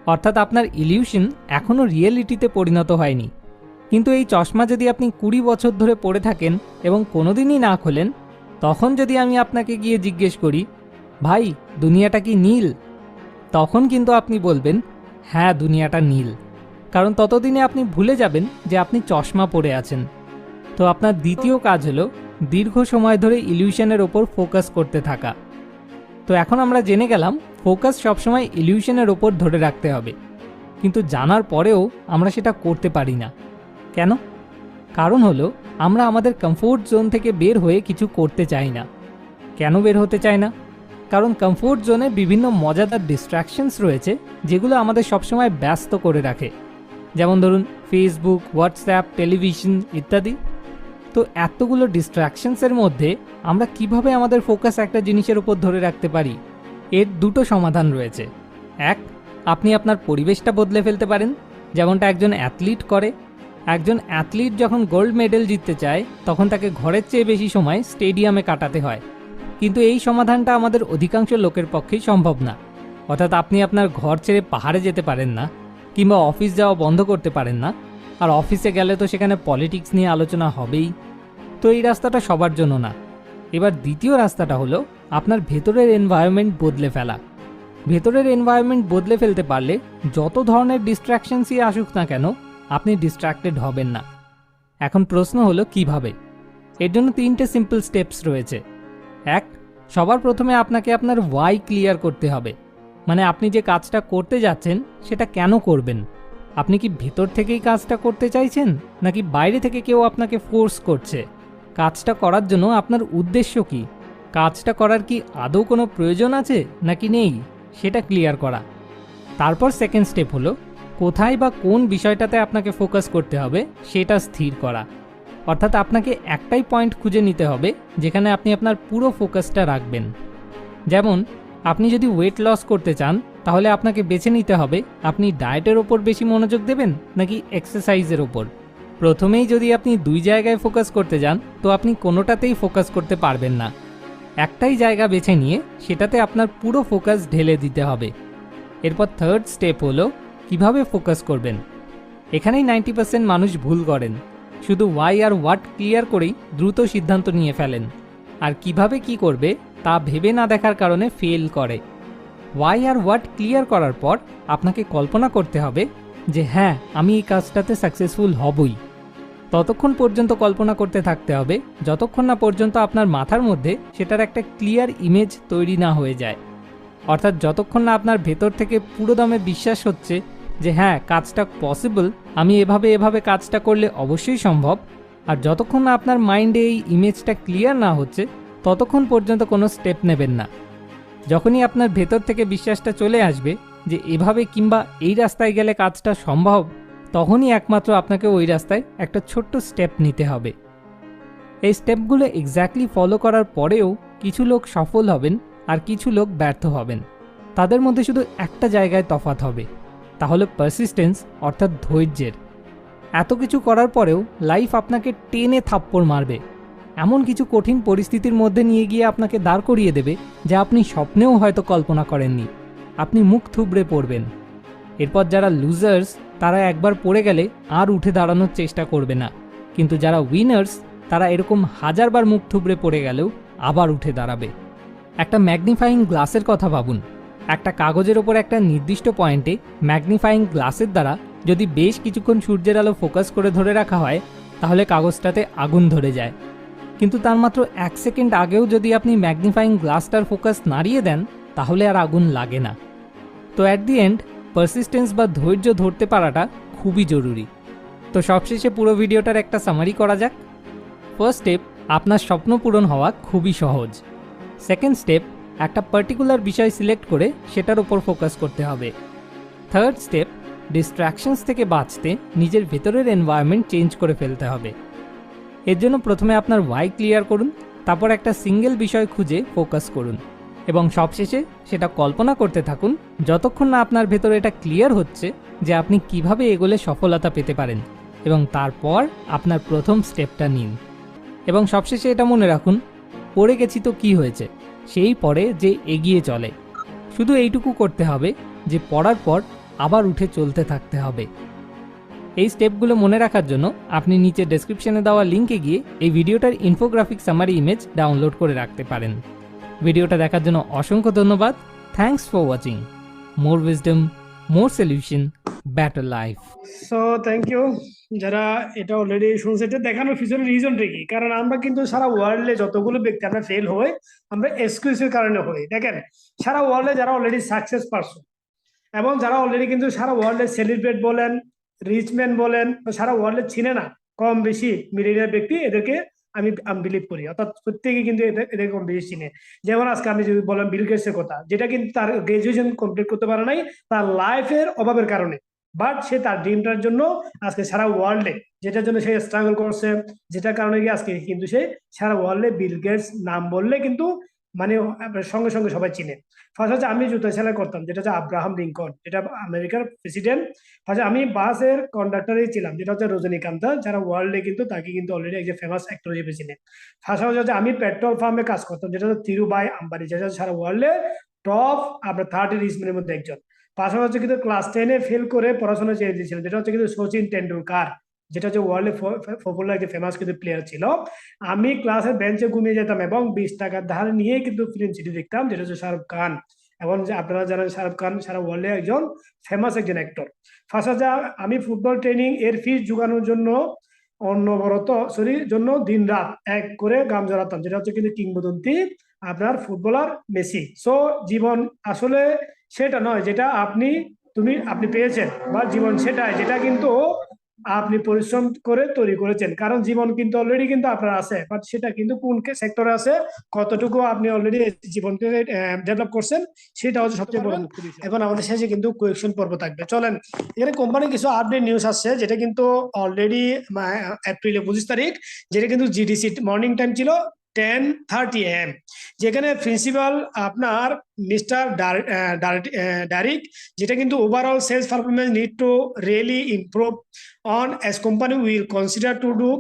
B: অর্থাৎ আপনার ইলিউশন এখনও রিয়েলিটিতে পরিণত হয়নি, কিন্তু এই চশমা যদি আপনি 20 বছর ধরে পরে থাকেন এবং কোনোদিনই না খোলেন, তখন যদি আমি আপনাকে গিয়ে জিজ্ঞেস করি, ভাই দুনিয়াটা কি নীল, তখন কিন্তু আপনি বলবেন, হ্যাঁ দুনিয়াটা নীল। কারণ ততদিনে আপনি ভুলে যাবেন যে আপনি চশমা পরে আছেন। তো আপনার দ্বিতীয় কাজ হলো দীর্ঘ সময় ধরে ইলিউশনের ওপর ফোকাস করতে থাকা। তো এখন আমরা জেনে গেলাম ফোকাস সবসময় ইলিউশনের ওপর ধরে রাখতে হবে, কিন্তু জানার পরেও আমরা সেটা করতে পারি না। কেন? কারণ হলো আমরা আমাদের কমফোর্ট জোন থেকে বের হয়ে কিছু করতে চাই না। কেন বের হতে চাই না? কারণ কমফোর্ট জোনে বিভিন্ন মজাদার ডিস্ট্র্যাকশনস রয়েছে যেগুলো আমাদের সবসময় ব্যস্ত করে রাখে, যেমন ধরুন ফেসবুক, হোয়াটসঅ্যাপ, টেলিভিশন ইত্যাদি। তো এতগুলো ডিস্ট্র্যাকশনসের মধ্যে আমরা কিভাবে আমাদের ফোকাস একটা জিনিসের উপর ধরে রাখতে পারি? এর দুটো সমাধান রয়েছে। এক, আপনি আপনার পরিবেশটা বদলে ফেলতে পারেন, যেমনটা একজন অ্যাথলিট করে। একজন অ্যাথলিট যখন গোল্ড মেডেল জিততে চায় তখন তাকে ঘরের চেয়ে বেশি সময় স্টেডিয়ামে কাটাতে হয়, কিন্তু এই সমাধানটা আমাদের অধিকাংশ লোকের পক্ষেই সম্ভব না। অর্থাৎ আপনি আপনার ঘর ছেড়ে পাহাড়ে যেতে পারেন না, কিংবা অফিস যাওয়া বন্ধ করতে পারেন না, আর অফিসে গেলে তো সেখানে পলিটিক্স নিয়ে আলোচনা হবেই। তো এই রাস্তাটা সবার জন্য না। এবার দ্বিতীয় রাস্তাটা হলো আপনার ভেতরের এনভায়রনমেন্ট বদলে ফেলা। ভেতরের এনভায়রনমেন্ট বদলে ফেলতে পারলে যত ধরনের ডিস্ট্র্যাকশনসই আসুক না কেন, আপনি ডিস্ট্র্যাক্টেড হবেন না। এখন প্রশ্ন হলো কিভাবে? এর জন্য 3টে সিম্পল স্টেপস রয়েছে। এক, সবার প্রথমে আপনাকে আপনার ওয়াই ক্লিয়ার করতে হবে। মানে আপনি যে কাজটা করতে যাচ্ছেন সেটা কেন করবেন? আপনি কি ভেতর থেকেই কাজটা করতে চাইছেন, নাকি বাইরে থেকে কেউ আপনাকে ফোর্স করছে? কাজটা করার জন্য আপনার উদ্দেশ্য কি? কাজটা করার কি আদৌ কোনো প্রয়োজন আছে নাকি নেই, সেটা ক্লিয়ার করা। তারপর সেকেন্ড স্টেপ হলো কোথায় বা কোন বিষয়টাতে আপনাকে ফোকাস করতে হবে সেটা স্থির করা। অর্থাৎ আপনাকে একটাই পয়েন্ট খুঁজে নিতে হবে যেখানে আপনি আপনার পুরো ফোকাসটা রাখবেন। যেমন আপনি যদি ওয়েট লস করতে চান, তাহলে আপনাকে বেছে নিতে হবে আপনি ডায়েটের ওপর বেশি মনোযোগ দেবেন নাকি এক্সারসাইজের ওপর। প্রথমেই যদি আপনি 2 জায়গায় ফোকাস করতে যান, তো আপনি কোনোটাতেই ফোকাস করতে পারবেন না। একটাই জায়গা বেছে নিয়ে সেটাতে আপনার পুরো ফোকাস ঢেলে দিতে হবে। এরপর থার্ড স্টেপ হলো কিভাবে ফোকাস করবেন। এখানেই 90% মানুষ ভুল করেন। শুধু ওয়াই আর হোয়াট ক্লিয়ার করেই দ্রুত সিদ্ধান্ত নিয়ে ফেলেন, আর কিভাবে কি করবে তা ভেবে না দেখার কারণে ফেল করে। ওয়াই আর হোয়াট ক্লিয়ার করার পর আপনাকে কল্পনা করতে হবে যে হ্যাঁ আমি এই কাজটাতে সাকসেসফুল হবই। ততক্ষণ পর্যন্ত কল্পনা করতে থাকতে হবে যতক্ষণ না পর্যন্ত আপনার মাথার মধ্যে সেটার একটা ক্লিয়ার ইমেজ তৈরি না হয়ে যায়। অর্থাৎ যতক্ষণ না আপনার ভেতর থেকে পুরো দমে বিশ্বাস হচ্ছে যে হ্যাঁ কাজটা পসিবল, আমি এভাবে এভাবে কাজটা করলে অবশ্যই সম্ভব, আর যতক্ষণ না আপনার মাইন্ডে এই ইমেজটা ক্লিয়ার না হচ্ছে ততক্ষণ পর্যন্ত কোনো স্টেপ নেবেন না। যখনই আপনার ভেতর থেকে বিশ্বাসটা চলে আসবে যে এভাবে কিংবা এই রাস্তায় গেলে কাজটা সম্ভব, তখনই একমাত্র আপনাকে ওই রাস্তায় একটা ছোট্ট স্টেপ নিতে হবে। এই স্টেপগুলো এক্স্যাক্টলি ফলো করার পরেও কিছু লোক সফল হবেন আর কিছু লোক ব্যর্থ হবেন। তাদের মধ্যে শুধু একটা জায়গায় তফাৎ হবে, তাহলে পারসিস্টেন্স অর্থাৎ ধৈর্যের। এত কিছু করার পরেও লাইফ আপনাকে টেনে থাপ্পড় মারবে, এমন কিছু কঠিন পরিস্থিতির মধ্যে নিয়ে গিয়ে আপনাকে দাঁড় করিয়ে দেবে যা আপনি স্বপ্নেও হয়তো কল্পনা করেননি। আপনি মুখ থুবড়ে পড়বেন। এরপর যারা লুজার্স তারা একবার পড়ে গেলে আর উঠে দাঁড়ানোর চেষ্টা করবে না, কিন্তু যারা উইনার্স তারা এরকম হাজারবার মুখ থুবড়ে পড়ে গেলেও আবার উঠে দাঁড়াবে। একটা ম্যাগনিফাইং গ্লাসের কথা ভাবুন। একটা কাগজের ওপর একটা নির্দিষ্ট পয়েন্টে ম্যাগনিফাইং গ্লাসের দ্বারা যদি বেশ কিছুক্ষণ সূর্যের আলো ফোকাস করে ধরে রাখা হয়, তাহলে কাগজটাতে আগুন ধরে যায়। কিন্তু তার মাত্র 1 সেকেন্ড আগেও যদি আপনি ম্যাগনিফাইং গ্লাসটার ফোকাস নাড়িয়ে দেন, তাহলে আর আগুন লাগে না। তো অ্যাট দি এন্ড পারসিস্টেন্স বা ধৈর্য ধরতে পারাটা খুবই জরুরি। তো সবশেষে পুরো ভিডিওটার একটা সামারি করা যাক। ফার্স্ট স্টেপ, আপনার স্বপ্ন পূরণ হওয়া খুবই সহজ। সেকেন্ড স্টেপ, একটা পার্টিকুলার বিষয় সিলেক্ট করে সেটার উপর ফোকাস করতে হবে। থার্ড স্টেপ, ডিস্ট্র্যাকশনস থেকে বাঁচতে নিজের ভেতরের এনভায়রনমেন্ট চেঞ্জ করে ফেলতে হবে। এর জন্য প্রথমে আপনার ওয়াই ক্লিয়ার করুন, তারপর একটা সিঙ্গেল বিষয় খুঁজে ফোকাস করুন, এবং সবশেষে সেটা কল্পনা করতে থাকুন যতক্ষণ না আপনার ভেতরে এটা ক্লিয়ার হচ্ছে যে আপনি কিভাবে এগোলে সফলতা পেতে পারেন, এবং তারপর আপনার প্রথম স্টেপটা নিন। এবং সবশেষে এটা মনে রাখুন, পড়ে গেছি তো কি হয়েছে, সেই পড়ে যে এগিয়ে চলে। শুধু এইটুকু করতে হবে যে পড়ার পর আবার উঠে চলতে থাকতে হবে। এই স্টেপগুলো মনে রাখার জন্য আপনি নিচে ডেসক্রিপশনে দেওয়া লিঙ্কে গিয়ে এই ভিডিওটার ইনফোগ্রাফিক সামারি ইমেজ ডাউনলোড করে রাখতে পারেন। ভিডিওটা দেখার জন্য অসংখ্য ধন্যবাদ। Thanks for watching. More wisdom, more solution, better life.
A: So thank you যারা এটা অলরেডি শুনছে। এটা দেখানোর পিছনে রিজনটা কি? কারণ আমরা কিন্তু সারা ওয়ার্ল্ডে যতগুলো ব্যক্তি আমরা ফেল হই, আমরা এক্সকিউজের কারণে হই। দেখেন সারা ওয়ার্ল্ডে যারা অলরেডি সাকসেস পারসন এবং যারা অলরেডি কিন্তু সারা ওয়ার্ল্ডে সেলিব্রেট বলেন, রিচম্যান বলেন, সারা ওয়ার্ল্ডে চিনে না কম বেশি মিলিয়নিয়ার ব্যক্তি, এদেরকে আমি বিলিভ করি। অর্থাৎ প্রত্যেকে কিন্তু এদের কম বেশি চিনে। যেমন আজকে আমি যদি বললাম বিল গেটসের কথা, যেটা কিন্তু তার গ্রাজুয়েশন কমপ্লিট করতে পারে নাই তার লাইফের অভাবের কারণে, বাট সে তার ড্রিমটার জন্য আজকে সারা ওয়ার্ল্ডে যেটার জন্য সে স্ট্রাগল করছে, যেটার কারণে গিয়ে আজকে কিন্তু সে সারা ওয়ার্ল্ডে বিল গেটস নাম বললে কিন্তু মানে সঙ্গে সঙ্গে সবাই চিনে। ফার্স্ট হচ্ছে আমি জুতা সেলাই করতাম, যেটা হচ্ছে আব্রাহাম লিঙ্কন, যেটা আমেরিকার প্রেসিডেন্ট। ফার্স্ট আমি বাসের কন্ডাক্টরই ছিলাম, যেটা হচ্ছে রজনীকান্তা, যারা ওয়ার্ল্ডে কিন্তু তাকে কিন্তু অলরেডি একজন ফেমাস অ্যাক্টর হিসেবে চিনে। ফার্স্ট হচ্ছে আমি পেট্রোল পাম্পে কাজ করতাম, যেটা হচ্ছে ধীরুভাই আম্বানি, যেটা সারা ওয়ার্ল্ডে টপ আপনার 30 রিচম্যানের মধ্যে একজন। পাশাপাশি হচ্ছে কিন্তু ক্লাস 10-এ ফেল করে পড়াশোনা ছেড়ে দিয়েছিলেন, যেটা হচ্ছে কিন্তু সচিন টেন্ডুলকার, যেটা হচ্ছে ওয়ার্ল্ডে পপুলার একজন ফেমাস কিন্তু প্লেয়ার ছিল। আমি ক্লাসের বেঞ্চে ঘুমিয়ে যেতাম এবং 20 টাকার ধার নিয়ে কিন্তু ফিল্ম সিটি দেখতাম, যেটা হচ্ছে শাহরুখ খান। এবং যে আপনারা জানেন শাহরুখ খান সারা ওয়ার্ল্ডে একজন ফেমাস একজন অ্যাক্টর। ফার্স্ট হচ্ছে আমি ফুটবল ট্রেনিং এর ফিস জোগানোর জন্য জন্য দিন রাত এক করে গাম জড়াতাম, যেটা হচ্ছে কিন্তু কিংবদন্তি আপনার ফুটবলার মেসি। সো জীবন আসলে সেটা নয় যেটা আপনি পেয়েছেন, বা জীবন সেটাই যেটা কিন্তু আপনি পরিশ্রম করে তৈরি করেছেন। কারণ জীবন কিন্তু অলরেডি কিন্তু আপনার আছে, বাট সেটা কিন্তু কোন সেক্টরে আছে, কতটুকু আপনি অলরেডি জীবনকে ডেভেলপ করছেন, সেটা হচ্ছে সবচেয়ে বড় মুখ্য বিষয়। এখন আমাদের শেষে কিন্তু কোয়েকশন পর্ব থাকবে। চলেন, এখানে কোম্পানির কিছু আপডেট নিউজ আসছে, যেটা কিন্তু অলরেডি এপ্রিলের 25 তারিখ, যেটা কিন্তু জিডিসি মর্নিং টাইম ছিল 10:30 AM, যেখানে প্রিন্সিপাল আপনার মিস্টার ডারিক, যেটা কিন্তু overall sales performance need to really improve on as company will consider to do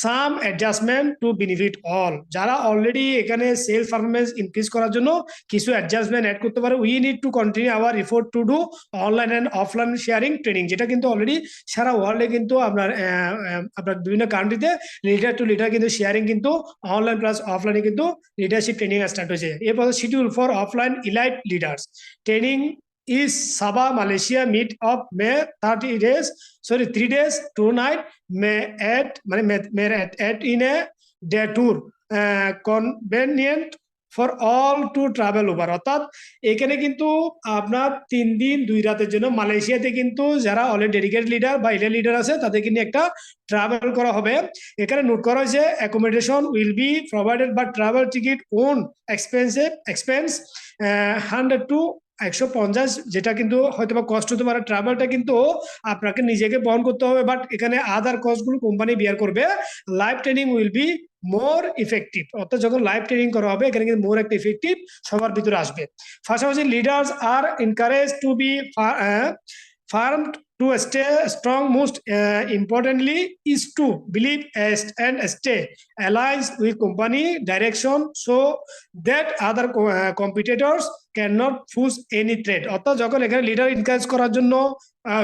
A: some adjustment to benefit all. যারা অলরেডি এখানে সেলস পারফরমেন্স ইনক্রিজ করার জন্য কিছু অ্যাডজাস্টমেন্ট অ্যাড করতে পারে। We need to continue our effort to do online and offline sharing training, যেটা কিন্তু already সারা ওয়ার্ল্ডে কিন্তু আপনার বিভিন্ন কান্ট্রিতে লিডার টু লিডার কিন্তু শেয়ারিং কিন্তু অনলাইন প্লাস অফলাইনে কিন্তু লিডারশিপ ট্রেনিং স্টার্ট হয়েছে। এরপর schedule for offline elite leaders training is Sabah, Malaysia, meet of May 3 days, 2 nights, may at in a day tour, convenient for all to travel over. অর্থাৎ এখানে কিন্তু আপনার 3 দিন 2 রাতের জন্য মালয়েশিয়াতে কিন্তু যারা অলরেডি ডেডিকেটেড লিডার বা ইলিট লিডার আছে তাদেরকে নিয়ে একটা ট্রাভেল করা হবে। এখানে নোট করা হয়েছে accommodation will be provided but travel ticket own expense 100 to 150, যেটা কিন্তু হয়তো বা কষ্ট হতে পারে। ট্রাভেলটা কিন্তু আপনাকে নিজেকে বহন করতে হবে, বাট এখানে আদার কস্ট গুলো কোম্পানি বিয়ার করবে। Live training will be more effective, অর্থাৎ যখন লাইভ ট্রেনিং করা হবে এখানে কিন্তু মোর একটা ইফেক্টিভ সবার ভিতরে আসবে। পাশাপাশি leaders are encourage to be firm to stay strong. Most importantly is to believe and stay aligned with company direction so that other competitors cannot push any threat। অর্থাৎ যখন এখানে লিডার এনকারেজ করার জন্য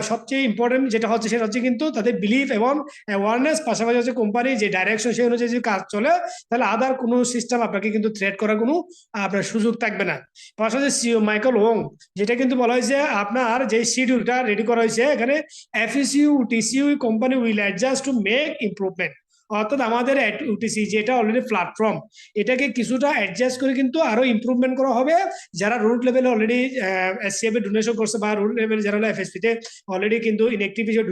A: সবচেয়ে ইম্পর্টেন্ট যেটা হচ্ছে সেটা হচ্ছে কিন্তু তাদের বিলিফ এবং অ্যাওয়ারনেস, পাশাপাশি হচ্ছে কোম্পানি যে ডাইরেকশন সেই অনুযায়ী যদি কাজ চলে তাহলে আদার কোনো সিস্টেম আপনাকে কিন্তু থ্রেট করার কোনো আপনার সুযোগ থাকবে না। পাশাপাশি সিও মাইকেল ওং, যেটা কিন্তু বলা হয়েছে আপনার যে শিডিউলটা রেডি করা হয়েছে এখানে FSU TCU company will adjust to make improvement. অর্থাৎ আমাদের ইউটিসি যেটা অলরেডি প্ল্যাটফর্ম, এটাকে কিছুটা অ্যাডজাস্ট করে কিন্তু আরো ইমপ্রুভমেন্ট করা হবে। যারা রুট লেভেলে অলরেডি এসসিএফ এ ডোনেশন করছে বা রুট লেভেলে যারা এফএসপি তে অলরেডি কিন্তু ইনঅ্যাক্টিভ হিসেবে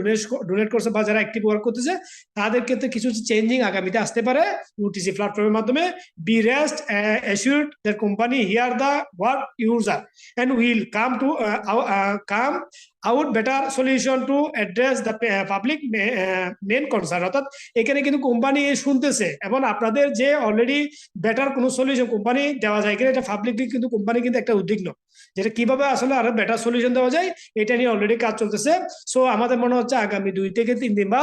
A: ডোনেট করছে বা যারা অ্যাক্টিভ ওয়ার্ক করতেছে তাদের ক্ষেত্রে কিছু চেঞ্জিং আগামীতে আসতে পারে ইউটিসি প্ল্যাটফর্মের মাধ্যমে। Be rest assured that company hear the work user and will come out better solution to address the public main concern, অর্থাৎ এখানে কিন্তু কোম্পানি শুনতেছে এবং আপনাদের যে অলরেডি বেটার কোনো সলিউশন কোম্পানি দেওয়া যায় কিনা, এটা পাবলিকলি কিন্তু কোম্পানি কিন্তু একটা উদ্বিগ্ন, যেটা কিভাবে আসলে আরো বেটার সলিউশন দেওয়া যায় এটা নিয়ে অলরেডি কাজ চলতেছে। সো আমাদের মনে হচ্ছে আগামী 2 থেকে 3 দিন বা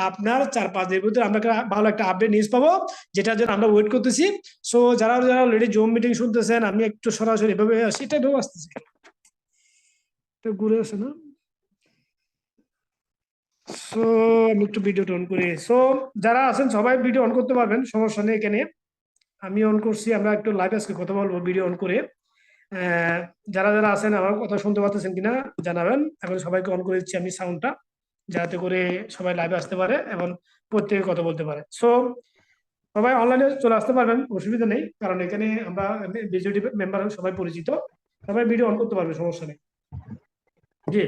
A: আপনার 4-5 দিনের ভিতরে আমরা একটা ভালো একটা আপডেট নিউজ পাবো, যেটার জন্য আমরা ওয়েট করতেছি। সো যারা যারা অলরেডি জুম মিটিং শুনতেছেন, আমি একটু সরাসরি এভাবে আসি, এটা এভাবে আসতেছি, তো ঘুরে আসে না। সো আমি একটু ভিডিওটা অন করি। সো যারা আছেন সবাই ভিডিও অন করতে পারবেন, সমস্যা নেই এখানে। আমি অন করছি, আমরা একটু লাইভ আজকে কথা বলবো ভিডিও অন করে। আহ, যারা যারা আছেন আমার কথা শুনতে পাচ্ছেন কিনা জানাবেন। এখন সবাইকে অন করে দিচ্ছি আমি সাউন্ডটা, যাতে করে সবাই লাইভে আসতে পারে এবং প্রত্যেকে কথা বলতে পারে। সো সবাই অনলাইনে চলে আসতে পারবেন, অসুবিধা নেই, কারণ এখানে আমরা বিজেডি মেম্বার সবাই পরিচিত, সবাই ভিডিও অন করতে পারবে, সমস্যা নেই। জি,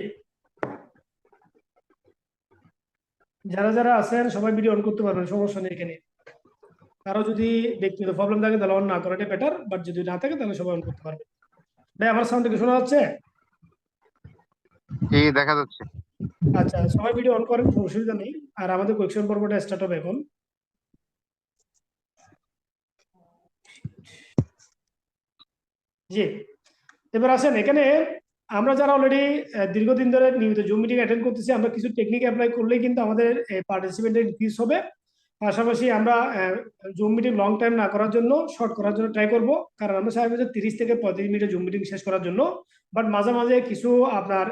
A: যারা যারা আছেন সবাই ভিডিও অন করতে পারবেন, সমস্যা নেই এখানে। কারো যদি ব্যক্তিগত প্রবলেম থাকে তাহলে অন না করাটাই বেটার, বাট যদি না থাকে তাহলে সবাই অন করতে পারবে। ভাই আমার সাউন্ড কি শোনা যাচ্ছে?
C: জি, দেখা যাচ্ছে।
A: আচ্ছা, সবাই ভিডিও অন করেন, কোনো অসুবিধা নেই। আর আমাদের কোয়েকশন পর্বটা স্টার্ট হবে এখন। জি, এবার আসেন এখানে। আমরা যারা অলরেডি দীর্ঘদিন ধরে নিয়মিত জুম মিটিং অ্যাটেন্ড করতেছি, আমরা কিছু টেকনিক অ্যাপ্লাই করলেই কিন্তু আমাদের পার্টিসিপেন্টের ইনক্রিজ হবে। পাশাপাশি আমরা জুম মিটিং লং টাইম না করার জন্য, শর্ট করার জন্য ট্রাই করব, কারণ আমরা চাইবো যে 30 থেকে 35 মিনিটের জুম মিটিং শেষ করার জন্য। বাট মাঝে মাঝে কিছু আপনার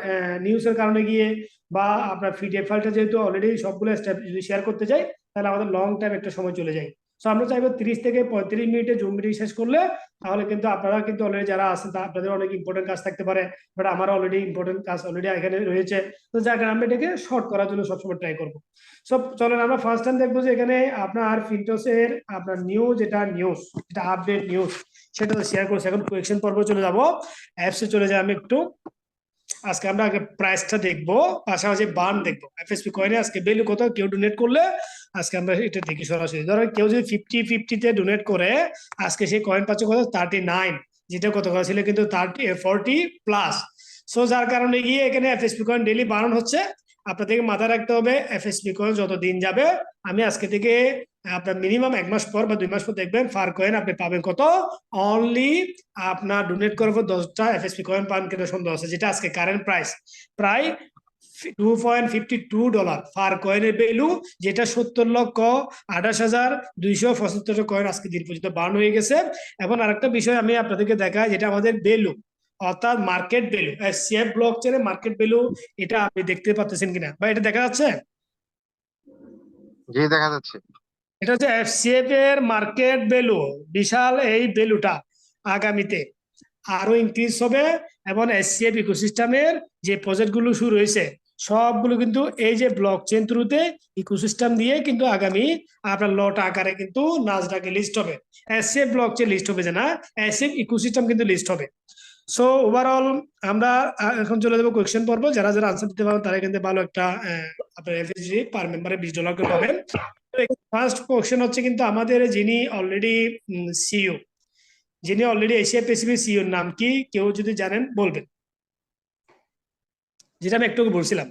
A: নিউজের কারণে গিয়ে বা আপনার পিডিএফ ফাইলটা যেহেতু অলরেডি সবগুলো স্টেপ যদি শেয়ার করতে যাই, তাহলে আমাদের লং টাইম একটা সময় চলে যায়। সো আমরা চাইবো 30 থেকে 35 মিনিটে জুম মিটিং শেষ করলে, তাহলে কিন্তু আপনারা কিন্তু অলরেডি যারা আছেন আপনাদের অনেক ইম্পর্টেন্ট কাজ থাকতে পারে, বাট আমার অলরেডি ইম্পর্টেন্ট কাজ অলরেডি এখানে রয়েছে। তো যার কারণে আমরা এটাকে শর্ট করার জন্য সবসময় ট্রাই করবো। সব চলেন আমরা ফার্স্ট টাইম দেখবো যে এখানে আপনার ফিনটোসের আপনার নিউজ, যেটা আপডেট নিউজ, সেটা তো শেয়ার করছে। এখন কোয়েকশন পর্ব চলে যাবো, অ্যাপসে চলে যাই আমি একটু। আজকে আমরা আগে প্রাইসটা দেখবো, পাশাপাশি বার্ন দেখবো, এফএসপি কয়েনে আজকে ভ্যালু কত, কেউ ডোনেট করলে আজকে আমরা এটা দেখি সরাসরি। ধরো কেউ যদি 50-50 ডোনেট করে, আজকে সেই কয়েন পাচ্ছে কত, 39, যেটা কত কথা ছিল কিন্তু 40+ সো যার কারণে গিয়ে এখানে এফএসপি কয়েন ডেইলি বার্ন হচ্ছে। আপনাদেরকে মাথায় রাখতে হবে এফএসপি কয়েন যত দিন যাবে, আমি আজকে থেকে আপনার মিনিমাম 1 মাস পর বা 2 মাস পর দেখবেন ফার কয়েন আপনি পাবেন কত, অনলি আপনার ডোনেট করার পর 10টা এফএসপি কয়েন পান কিনা সন্দেহ আছে, যেটা আজকে কারেন্ট প্রাইস প্রায় $2.52 ফার কয়েনের ভ্যালু, যেটা 70,28,275 কয়েন আজকে দিন পর্যন্ত বার্ন হয়ে গেছে। এবং আরেকটা বিষয় আমি আপনাদেরকে দেখাই, যেটা আমাদের ভ্যালু, অর্থাৎ মার্কেট ভ্যালু, সিএফ ব্লক চেনে মার্কেট ভ্যালু, এটা আপনি দেখতে পাচ্ছেন কিনা বা এটা দেখা যাচ্ছে?
C: জি, দেখা যাচ্ছে।
A: এটা হচ্ছে এফসিএফ এর মার্কেট ভ্যালু, বিশাল এই ভ্যালুটা আগামীতে আরো ইনক্রিজ হবে। এবং এসসিএফ ইকোসিস্টেমের যে প্রজেক্ট গুলো শুরু হয়েছে, সবগুলো কিন্তু এই যে ব্লক চেন থ্রুতে ইকোসিস্টেম দিয়ে কিন্তু আগামী আপনার লট আকারে কিন্তু নাসডাকে লিস্ট হবে। এসসিএফ ব্লক চেন লিস্ট হবে যে না, এসসিএফ ইকোসিস্টেম কিন্তু লিস্ট হবে। সো ওভারঅল আমরা এখন চলে যাবো কোয়েশ্চেন পর্ব। যারা যারা আনসার দিতে পারবেন তারা কিন্তু ভালো একটা আপনার এফএসজি পার মেম্বারে $20 করে পাবেন। ফার্স্ট কোয়েশ্চেন হচ্ছে কিন্তু আমাদের যিনি অলরেডি সিইও, যিনি অলরেডি এশিয়া প্যাসিফিক সিইওর নাম কি কেউ যদি জানেন বলবেন, যেটা আমি একটু বলছিলাম।